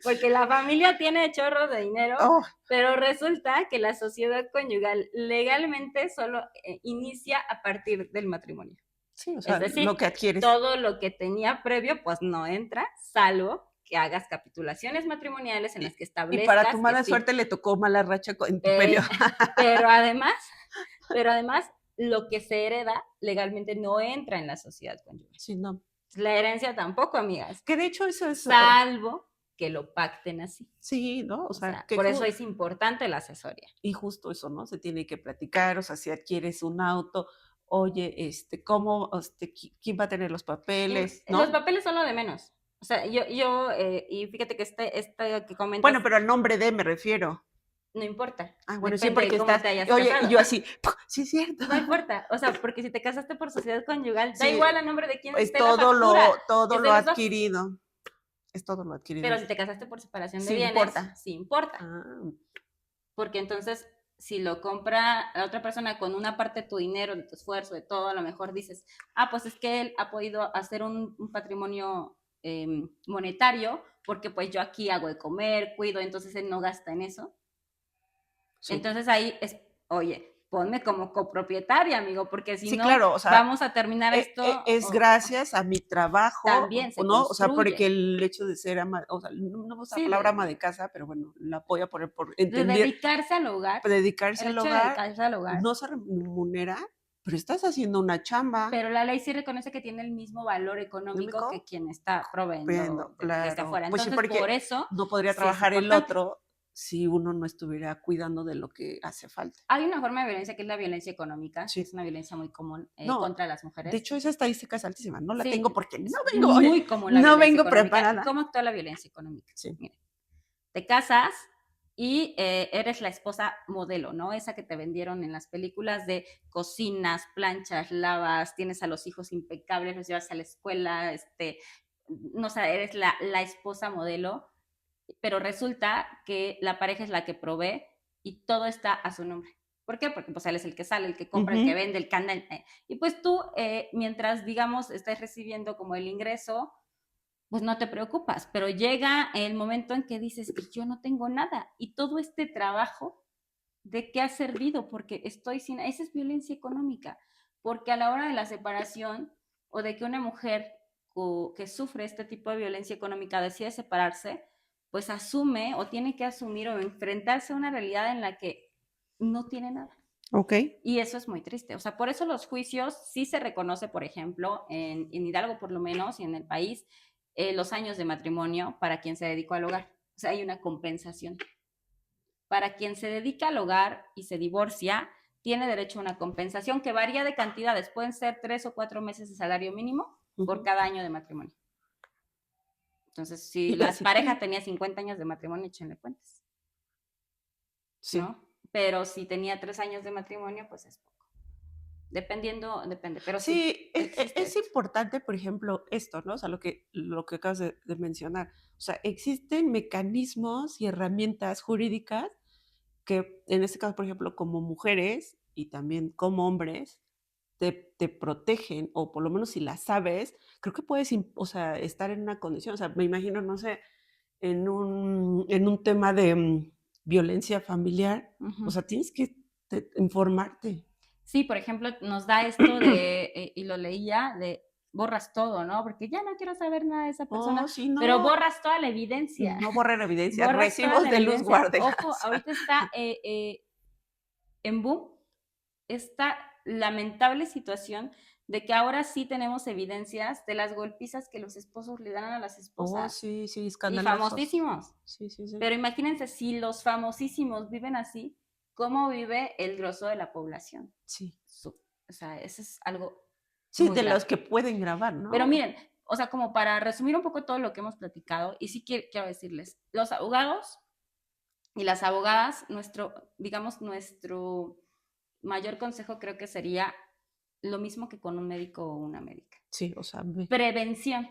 porque la familia tiene chorros de dinero, oh, pero resulta que la sociedad conyugal legalmente solo inicia a partir del matrimonio. sí, o Es sea, decir, lo que adquieres. todo lo que tenía previo, pues no entra, salvo que hagas capitulaciones matrimoniales en las que Y para tu establezcas que mala sí. suerte le tocó mala racha en tu Eh, periodo. pero además, pero además, lo que se hereda legalmente no entra en la sociedad conyugal. Sí, no. La herencia tampoco, amigas, Que de hecho eso es, salvo que lo pacten así. sí, ¿no? O O sea, sea, por eso es importante la asesoría. y justo eso, ¿no? Se tiene que platicar, o sea, si adquieres un auto, oye, ¿cómo, quién va a tener los papeles, Los ¿no? papeles son lo de menos. O sea, y fíjate que este que Bueno, comentas, pero al nombre de me refiero. no importa. Ah, bueno, sí, Depende de porque cómo estás, te hayas oye, y casado. yo así, sí, es cierto. No importa. O sea, porque si te casaste por sociedad conyugal, da Sí, igual a nombre de quién es esté la factura. todo Es lo de los dos. adquirido, es todo lo adquirido. Pero si te casaste por separación de Sí bienes, importa. sí importa. Ah, Porque entonces, si lo compra la otra persona con una parte de tu dinero, de tu esfuerzo, de todo, a lo mejor dices, ah, pues es que él ha podido hacer un patrimonio monetario, porque pues yo aquí hago de comer, cuido, entonces él no gasta en eso. sí. Entonces ahí es, oye, ponme como copropietaria, amigo, porque si Sí, no, claro, o sea, vamos a terminar esto es gracias a mi trabajo, también se ¿no? O sea, porque construye. el hecho de ser ama, o sea, no me gusta la Sí, palabra ama de casa, pero bueno, la voy a poner por de entender, dedicarse al hogar, dedicarse el al hecho de hogar, dedicarse al hogar, no se remunera, pero estás haciendo una chamba, pero la ley sí reconoce que tiene el mismo valor económico que económico, quien está proveyendo viendo, desde claro. afuera. Pues sí, Entonces, por porque eso no podría sí es trabajar el importante. otro si uno no estuviera cuidando de lo que hace falta. Hay una forma de violencia que es la violencia económica, que es Sí. una violencia muy común No, contra las de mujeres. hecho, esa estadística es altísima. No la tengo Sí, porque no es vengo, oye, muy común la no violencia vengo económica. ¿Y preparada. cómo actúa la violencia económica? Sí. Mira, te casas y eres la esposa modelo, ¿no? Esa que te vendieron en las películas de cocinas, planchas, lavas, tienes a los hijos impecables, los llevas a la escuela, no sé, eres la esposa modelo, pero resulta que la pareja es la que provee y todo está a su nombre. ¿Por qué? Porque pues él es el que sale, el que compra, el que Ujú. vende, el que anda. Y pues tú, mientras, digamos, estés recibiendo como el ingreso, pues no te preocupas, pero llega el momento en que dices, y yo no tengo nada, y todo este trabajo, ¿de qué ha servido? Porque estoy sin, esa es violencia económica, porque a la hora de la separación o de que una mujer que sufre este tipo de violencia económica decide separarse, pues asume o tiene que asumir o enfrentarse a una realidad en la que no tiene nada. Ok. Y eso es muy triste. O sea, por eso los juicios sí se reconoce, por ejemplo, en Hidalgo por lo menos y en el país, los años de matrimonio para quien se dedicó al hogar. O sea, hay una compensación. Para quien se dedica al hogar y se divorcia, tiene derecho a una compensación que varía de cantidades. Pueden ser 3 o 4 meses de salario mínimo por Ujú. cada año de matrimonio. Entonces, si Y la así pareja que, tenía 50 años de matrimonio, échenle cuentas, sí. ¿no? Pero si tenía 3 años de matrimonio, pues es poco. Dependiendo, depende, pero sí, Sí, existe es esto. importante, por ejemplo, esto, ¿no? O sea, lo que acabas de mencionar. O sea, existen mecanismos y herramientas jurídicas que en este caso, por ejemplo, como mujeres y también como hombres, te protegen, o por lo menos si la sabes, creo que puedes, o sea, estar en una condición, o sea, me imagino, no sé, en un tema de violencia familiar, o Ujú. sea, tienes que informarte. Sí, por ejemplo, nos da esto de, y lo leía, de borras todo, ¿no? Porque ya no quiero saber nada de esa persona, Oh, sí, pero no, borras toda la evidencia, no borren evidencia, borras toda recibos la de luz evidencia. guarde Ojo, gas. ahorita está en boom esta lamentable situación de que ahora sí tenemos evidencias de las golpizas que los esposos le dan a las Oh, esposas sí, sí, y escandalosos. famosísimos. Sí, sí, sí. Pero imagínense si los famosísimos viven así, ¿cómo vive el grosso de la población? Sí. O sea, eso es algo Sí, muy de los grave. que pueden grabar, Pero ¿no? miren, o sea, como para resumir un poco todo lo que hemos platicado, y sí quiero decirles, los abogados y las abogadas, digamos, nuestro mayor consejo creo que sería lo mismo que con un médico o una médica. Sí, o sea, Prevención.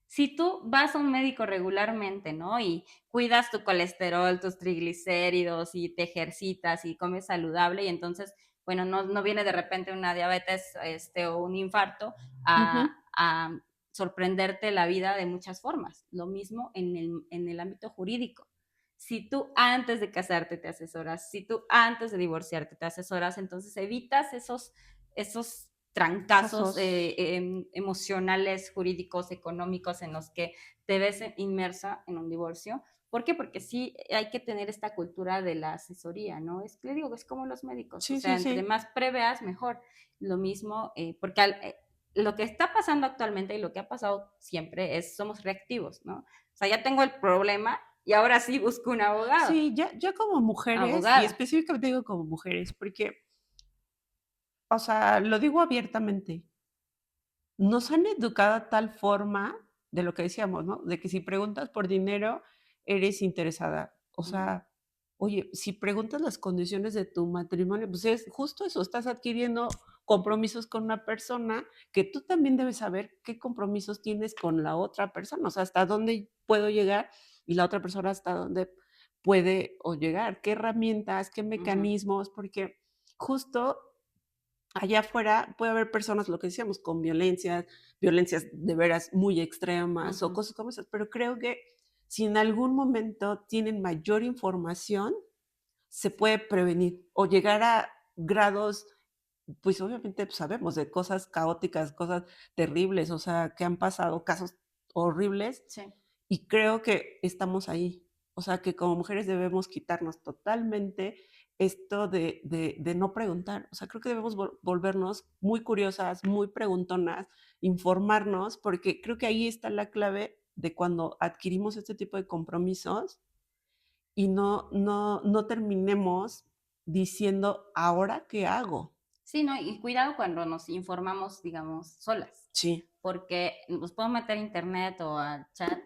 Si tú vas a un médico regularmente, ¿no? Y cuidas tu colesterol, tus triglicéridos y te ejercitas y comes saludable y entonces, bueno, no viene de repente una diabetes o un infarto ujú. a sorprenderte la vida de muchas formas. Lo mismo en el ámbito jurídico. Si tú antes de casarte te asesoras, si tú antes de divorciarte te asesoras, entonces evitas esos trancazos Casos. emocionales, jurídicos, económicos en los que te ves inmersa en un divorcio. ¿Por qué? Porque sí hay que tener esta cultura de la asesoría, ¿no? Es que le digo, es como los médicos, o Sí, sea, sí, entre sí. más preveas, mejor. Lo mismo, porque lo que está pasando actualmente y lo que ha pasado siempre es somos reactivos, ¿no? O sea, ya tengo el problema y ahora sí busco un abogado, Sí, ya como mujeres, y abogada. específicamente digo como mujeres, porque, o sea, lo digo abiertamente, nos han educado a tal forma de lo que decíamos, ¿no? De que si preguntas por dinero, eres interesada. O Ujú, sea, oye, si preguntas las condiciones de tu matrimonio, pues es justo eso, estás adquiriendo compromisos con una persona que tú también debes saber qué compromisos tienes con la otra persona, o sea, hasta dónde puedo llegar y la otra persona hasta dónde puede o llegar, qué herramientas, qué ujú, mecanismos, porque justo allá afuera puede haber personas, lo que decíamos, con violencias de veras muy extremas o ujú. cosas como esas, pero creo que si en algún momento tienen mayor información, se puede prevenir o llegar a grados, pues obviamente pues, sabemos de cosas caóticas, cosas terribles, o sea, que han pasado, casos horribles, Sí. y creo que estamos ahí. O sea, que como mujeres debemos quitarnos totalmente esto de no preguntar. O sea, creo que debemos volvernos muy curiosas, muy preguntonas, informarnos, porque creo que ahí está la clave de cuando adquirimos este tipo de compromisos y no terminemos diciendo, ¿ahora qué hago? Sí, ¿no? Y cuidado cuando nos informamos, digamos, solas, Sí. porque nos puedo meter a internet o al chat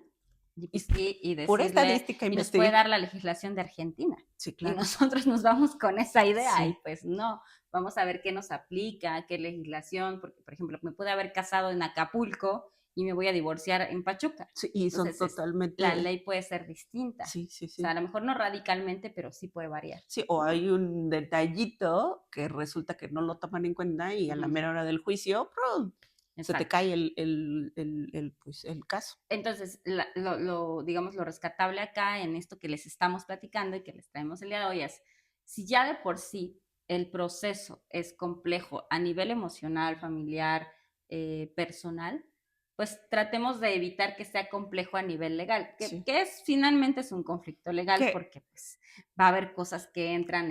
Y GPT y pura decirle, estadística y nos puede dar investigué. la legislación de Argentina. Sí, Y claro. nosotros nos vamos con esa idea y Sí. pues no, vamos a ver qué nos aplica, qué legislación, porque por ejemplo, me pude haber casado en Acapulco y me voy a divorciar en Pachuca. Sí, y son Entonces, la totalmente. ley puede ser distinta. Sí, sí, O sea, a sí. lo mejor no radicalmente, pero sí puede variar, Sí, o ¿no? hay un detallito que resulta que no lo toman en cuenta y a la Ujú, mera hora del juicio, ¡prum!, se te exacto. cae pues, el caso. Entonces, digamos, lo rescatable acá en esto que les estamos platicando y que les traemos el día de hoy es, si ya de por sí el proceso es complejo a nivel emocional, familiar, personal, pues tratemos de evitar que sea complejo a nivel legal, Sí. que es finalmente es un conflicto legal Que porque pues, va a haber cosas que entran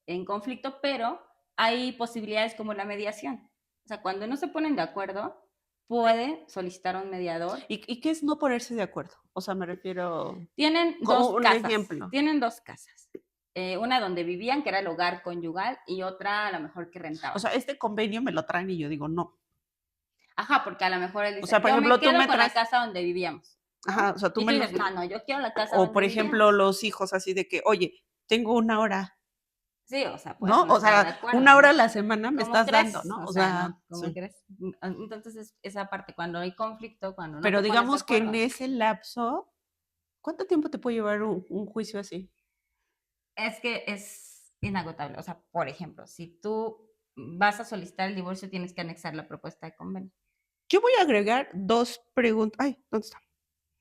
en conflicto, pero hay posibilidades como la mediación. O sea, cuando no se ponen de acuerdo, puede solicitar a un mediador. ¿y qué es no ponerse de acuerdo? O sea, me refiero Tienen como dos un casas, ejemplo. tienen dos casas. Una donde vivían, que era el hogar conyugal, y otra a lo mejor que O rentaban. sea, este convenio me lo traen y yo digo: "No". Ajá, porque a lo mejor él O dice, sea, por yo me ejemplo, tú quedo me con la traes casa donde vivíamos, ajá, ¿no? o sea, tú Y me tú lo dices, no, no, yo quiero la casa o donde por ejemplo, vivíamos. los hijos así de que: "Oye, tengo 1 hora", Sí, o sea, puedes ¿no? no O estar de sea, acuerdo, 1 hora a ¿no? la semana me ¿Cómo estás dando, crees? ¿no? O O sea, sea, no, ¿cómo sí. crees? Entonces, esa parte, cuando hay conflicto, cuando no Pero te pones de digamos que en acuerdo. ese lapso, ¿cuánto tiempo te puede llevar un juicio así? Es que es inagotable. O sea, por ejemplo, si tú vas a solicitar el divorcio, tienes que anexar la propuesta de convenio. Yo voy a agregar 2 preguntas. Ay, ¿dónde está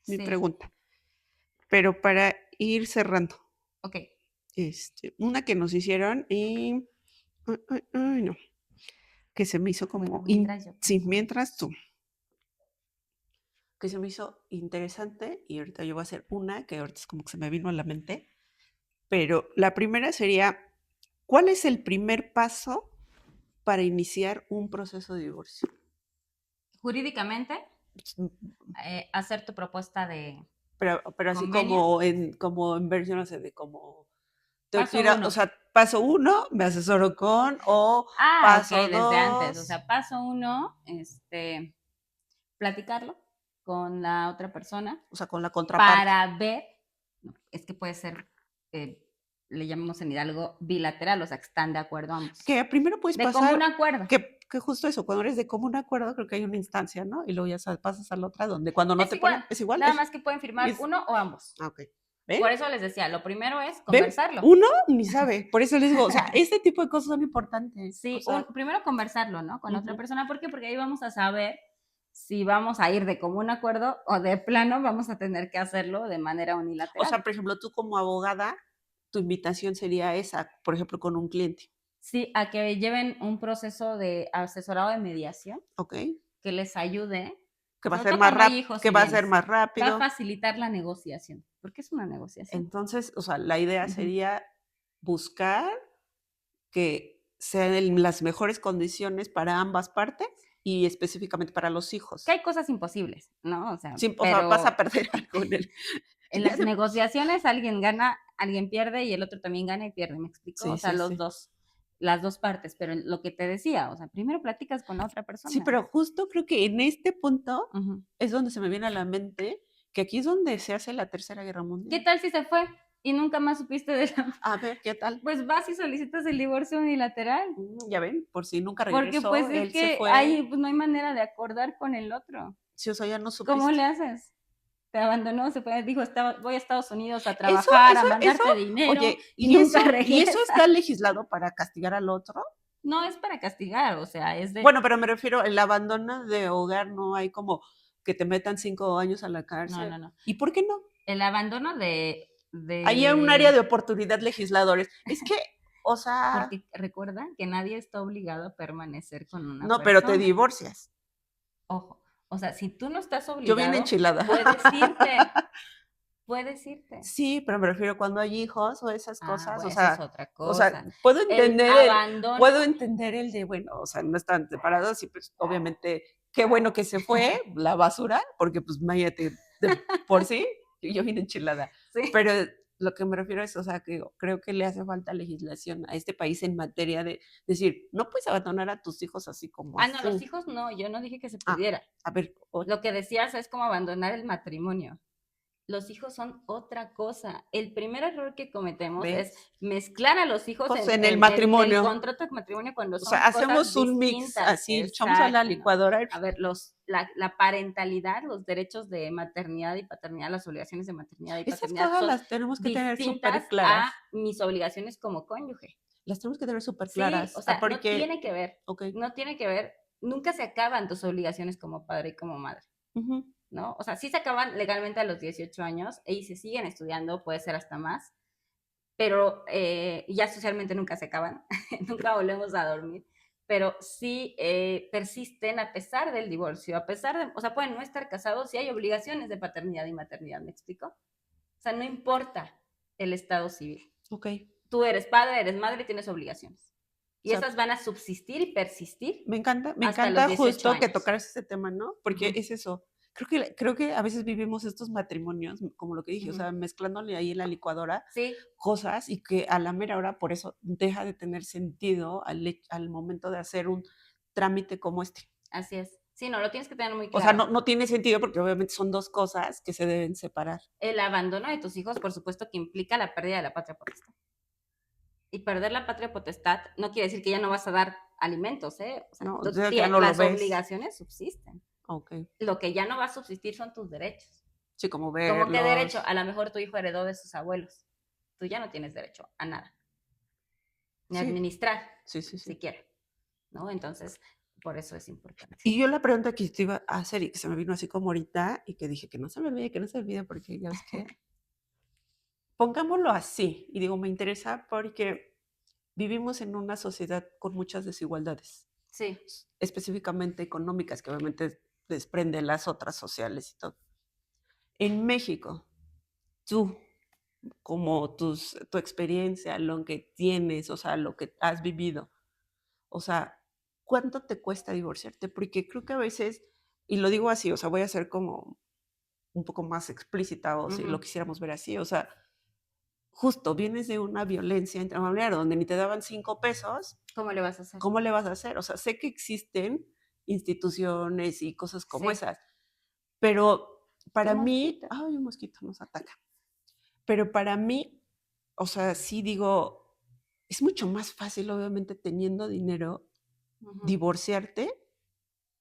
mi Sí, pregunta? Pero para ir cerrando. ok. Una que nos hicieron y ay, no, que se me hizo Bueno, como mientras yo sí, pienso. mientras tú, que se me hizo interesante y ahorita yo voy a hacer una que ahorita es como que se me vino a la mente, pero la primera sería, ¿cuál es el primer paso para iniciar un proceso de divorcio? Jurídicamente, Mm, hacer tu propuesta de pero así convenio. como en versiones de como tengo que Paso ir a, o uno. sea, paso 1, me asesoro con, o Ah, ok, paso desde antes. O 2, sea, paso uno, platicarlo con la otra persona o sea, con la contraparte. para ver, no, es que puede ser, eh, le llamamos en Hidalgo bilateral, o sea, que están de acuerdo ambos. Que primero puedes De común pasar, acuerdo. que justo eso, cuando eres de común acuerdo, creo que hay una instancia, ¿no? Y luego ya pasas a la otra, donde cuando no Es te igual, ponen, es igual. nada más que pueden firmar Es, uno o ambos. ok. ¿Ven? Por eso les decía, lo primero es ¿Ven? conversarlo. Uno ni sabe. Por eso les digo, o sea, este tipo de cosas son importantes. O Sí, sea, primero conversarlo, ¿no? Con otra ujú. persona. ¿Por qué? Porque ahí vamos a saber si vamos a ir de común acuerdo o de plano vamos a tener que hacerlo de manera O unilateral. sea, por ejemplo, tú como abogada, tu invitación sería esa, por ejemplo, con un cliente. Sí, a que lleven un proceso de asesorado de mediación ¿Ok? que les ayude, Que va a sobre ser todo más cuando hay rápido, hijos que y va a ser bienes. más Va a rápido. facilitar la negociación, porque es una negociación. Entonces, o sea, la idea Ujú. sería buscar que sean en las mejores condiciones para ambas partes y específicamente para los Que hijos. hay cosas imposibles, ¿no? Sí, o sea, vas a Pero perder algo en el en ya las de negociaciones alguien gana, alguien pierde y el otro también gana y pierde, ¿me explico? O sí, sea, sí, sí. las dos partes, pero lo que te decía, o sea, primero platicas con la otra Sí, persona. pero justo creo que en este punto Ujú. es donde se me viene a la mente que aquí es donde se hace la Tercera Guerra ¿Qué Mundial. tal si se fue y nunca más supiste de la... A ver, ¿qué tal? Pues vas y solicitas el divorcio unilateral, Ya ven, por si nunca porque regresó, pues es él se que fue, ahí pues, no hay manera de acordar con el otro. sí, o sea, ya no ¿Cómo supiste. le haces? Te abandonó, se fue, dijo, voy a Estados Unidos a Eso, trabajar, a eso, eso, mandarte dinero oye, y nunca y eso regresa. está legislado para castigar al otro. No es para castigar, o sea, es de... Bueno, pero me refiero, el abandono de hogar no hay como que te metan 5 años a la No, cárcel. no, no. ¿Y por qué no? El abandono Ahí hay un área de... de oportunidad legisladores. Es que, o sea, Porque recuerda que nadie está obligado a permanecer con una no, pero te persona. divorcias. Ojo, o sea, si tú no estás Yo bien obligado, enchilada. puedes irte, puedes irte. Sí, pero me refiero cuando hay hijos o esas Ah, cosas, bueno, eso es otra o sea, cosa. El puedo abandono, entender el de, bueno, o sea, no están separados y pues obviamente qué bueno que se fue la basura, porque pues imagínate, de por sí, yo bien enchilada. sí. Pero lo que me refiero es, o sea, que creo que le hace falta legislación a este país en materia de decir, no puedes abandonar a tus hijos así como Ah, no, los así. hijos no, yo no dije que se Ah, pudiera. a ver, Lo que decías es como abandonar el matrimonio. Los hijos son otra cosa. El primer error que cometemos es ¿ves? mezclar a los hijos Hijos en el en el matrimonio. contrato de matrimonio cuando O sea, son cosas hacemos un mix distintas. así, echamos a la Exacto, ¿no? licuadora. A ver, la parentalidad, los derechos de maternidad y paternidad, las obligaciones de maternidad y Esas paternidad cosas son las tenemos que tener súper distintas a claras. mis obligaciones como cónyuge. Las tenemos que tener súper Sí, o claras. sea, no Porque, tiene que ver, ok. no tiene que ver, nunca se acaban tus obligaciones como padre y como madre. Ujú. ¿No? O sea, sí se acaban legalmente a los 18 años y se siguen estudiando, puede ser hasta más, pero ya socialmente nunca se acaban, nunca volvemos a dormir, pero sí persisten a pesar del divorcio, a pesar de, o sea, pueden no estar casados y hay obligaciones de paternidad y maternidad, ¿me explico? O sea, no importa el estado civil. Ok. Tú eres padre, eres madre, tienes obligaciones. O Y sea, esas van a subsistir y persistir me hasta los encanta 18 justo que años. tocaras ese tema, ¿no? Uh Porque -huh, es eso. Creo que a veces vivimos estos matrimonios, como lo que uh dije, o -huh. sea, mezclándole ahí en la licuadora Sí, cosas y que a la mera hora por eso deja de tener sentido al momento de hacer un trámite como este. así es. Sí, no, lo tienes que tener muy O sea, claro. no tiene sentido porque obviamente son dos cosas que se deben separar. El abandono de tus hijos, por supuesto, que implica la pérdida de la patria potestad. Y perder la patria potestad no quiere decir que ya no vas a dar alimentos, ¿eh? O sea, ¿No? Entonces ya no lo las ves. obligaciones subsisten. Ok. Lo que ya no va a subsistir son tus derechos. Sí, como ¿Cómo qué derecho? verlos. A lo mejor tu hijo heredó de sus abuelos. tú ya no tienes derecho a nada, ni a Sí, administrar, sí. siquiera, ¿no? Entonces, por eso es importante. Y yo la pregunta que te iba a hacer y que se me vino así como ahorita y que dije que no se me olvide porque ya ves que pongámoslo así, y digo, me interesa porque vivimos en una sociedad con muchas desigualdades, Sí. específicamente económicas, que obviamente desprende las otras sociales y todo. En México, tú, como tu experiencia, lo que tienes, o sea, lo que has vivido, o sea, ¿cuánto te cuesta divorciarte? Porque creo que a veces, y lo digo así, o sea, voy a ser como un poco más explícita o si lo quisiéramos ver así, o sea, justo vienes de una violencia intrafamiliar donde ni te daban 5 pesos, ¿Cómo le vas a hacer? ¿cómo le vas a hacer? O sea, sé que existen instituciones y cosas como Sí. esas, pero para Un mí, mosquito. ay, un mosquito nos ataca, pero para mí, o sea, sí digo, es mucho más fácil, obviamente, teniendo dinero, divorciarte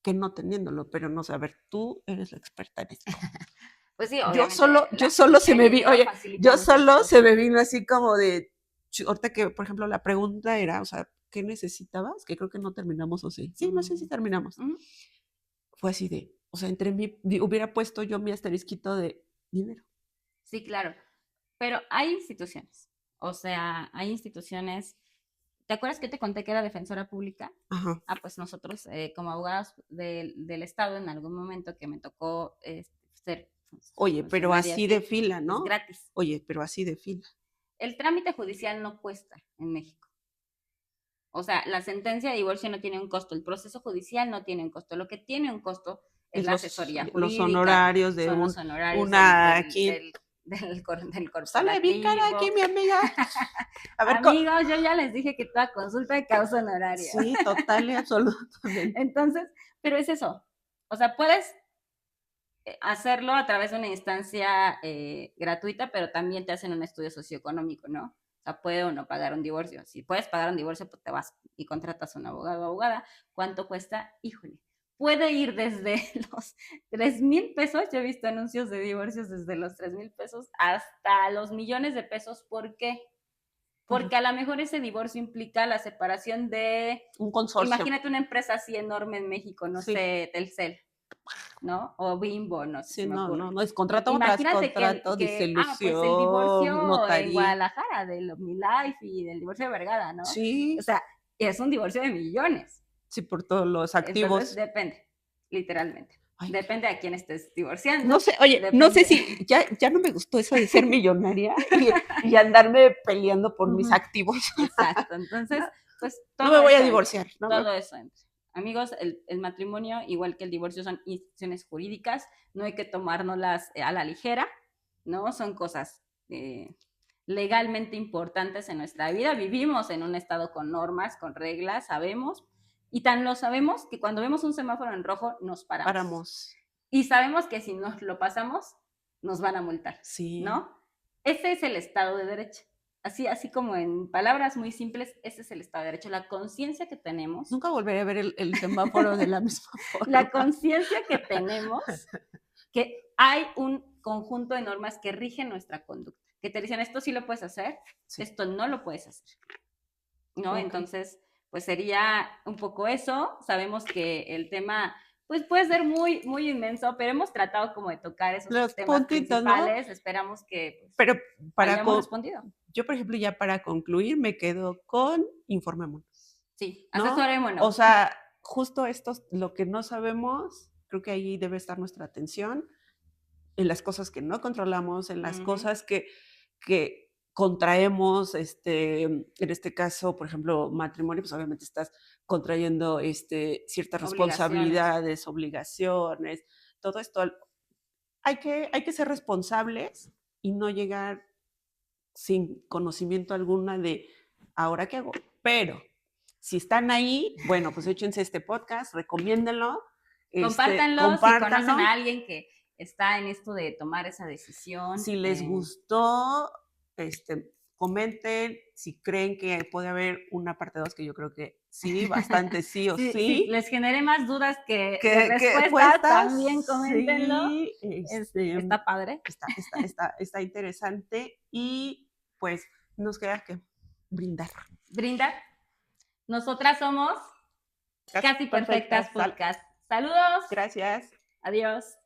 que no teniéndolo, pero no sé, a ver, tú eres la experta en esto. Pues sí, Yo obviamente solo se el me vi dinero oye, facilita yo muchas solo se cosas. me vino así como de ahorita que, por ejemplo, la pregunta era, o sea, ¿qué necesitabas? Que creo que no terminamos, ¿o sí? Sí, no sé si terminamos. Fue así de, o sea, entre mí hubiera puesto yo mi asterisquito de dinero. Sí, claro. Pero hay instituciones. O sea, hay instituciones. ¿Te acuerdas que te conté que era defensora pública? Ajá. Ah, pues nosotros, como abogados del Estado, en algún momento que me tocó ser Oye, pero funcionaria, así de sí, fila, es ¿no? gratis. Oye, pero así de fila. El trámite judicial no cuesta en México. O sea, la sentencia de divorcio no tiene un costo, el proceso judicial no tiene un costo. Lo que tiene un costo es Es la asesoría los jurídica, honorarios de son los honorarios una aquí. del Sale bien cara aquí, corporativo. mi amiga. A ver, Amigos, yo ya les dije que toda consulta causa honorario. sí, total y absolutamente. Entonces, pero es eso. O sea, puedes hacerlo a través de una instancia gratuita, pero también te hacen un estudio socioeconómico, ¿no? O sea, puede o no pagar un divorcio. Si puedes pagar un divorcio, pues te vas y contratas a un abogado o abogada. ¿Cuánto cuesta? Híjole. Puede ir desde los 3,000 pesos, yo he visto anuncios de divorcios desde los 3,000 pesos hasta los millones de pesos. ¿Por qué? Porque a lo mejor ese divorcio implica la separación de, un consorcio. imagínate una empresa así enorme en México, no Sí. sé, Telcel, ¿no? O Bimbo, no sé, Sí, se me ocurre. no, es contrato tras Imagínate contrato, pues el disolución, divorcio en notaría. Guadalajara del OmniLife y del divorcio de Vergara, ¿no? Sí, O sea, es un divorcio de millones. sí, por todos los Entonces, activos. depende, literalmente. Ay, Depende a quién estés divorciando. no sé, oye, no sé Depende. si ya no me gustó eso de ser millonaria y andarme peleando por mis activos. Exacto. Entonces, pues No me todo voy a eso entra. divorciar, ¿no? Todo eso entra. Amigos, el matrimonio, igual que el divorcio, son instituciones jurídicas, no hay que tomárnoslas a la ligera, ¿no? Son cosas legalmente importantes en nuestra vida. Vivimos en un estado con normas, con reglas, sabemos, y tan lo sabemos que cuando vemos un semáforo en rojo nos paramos. Y sabemos que si nos lo pasamos, nos van a multar, Sí. ¿no? Ese es el Estado de Derecho. Así como en palabras muy simples, ese es el Estado de Derecho. La conciencia que tenemos. Nunca volveré a ver el semáforo de la misma forma. La conciencia que tenemos que hay un conjunto de normas que rigen nuestra conducta, que te dicen esto sí lo puedes hacer, sí. Esto no lo puedes hacer, ¿no? Okay. Entonces, pues sería un poco eso. Sabemos que el tema pues puede ser muy, muy inmenso, pero hemos tratado como de tocar esos los temas puntitos, principales. ¿no? Esperamos que pues, pero hayamos respondido. Yo, por ejemplo, ya para concluir, me quedo con informémonos. Sí, asesorémonos. ¿No? O sea, justo esto, lo que no sabemos, creo que ahí debe estar nuestra atención, en las cosas que no controlamos, en las cosas que contraemos, en este caso, por ejemplo, matrimonio, pues obviamente estás contrayendo ciertas responsabilidades, obligaciones, todo esto. Hay que ser responsables y no llegar sin conocimiento alguna de ahora qué hago. Pero si están ahí, bueno, pues échense este podcast, recomiéndenlo. Compártanlo si conocen a alguien que está en esto de tomar esa decisión. Si les gustó, comenten si creen que puede haber una parte 2, que yo creo que sí, bastante sí o sí. Si les genere más dudas que respuestas, también coméntenlo. Sí, está padre. Está interesante y pues nos queda que brindar. Brindar. Nosotras somos Casi Perfectas Podcast. Saludos. Gracias. Adiós.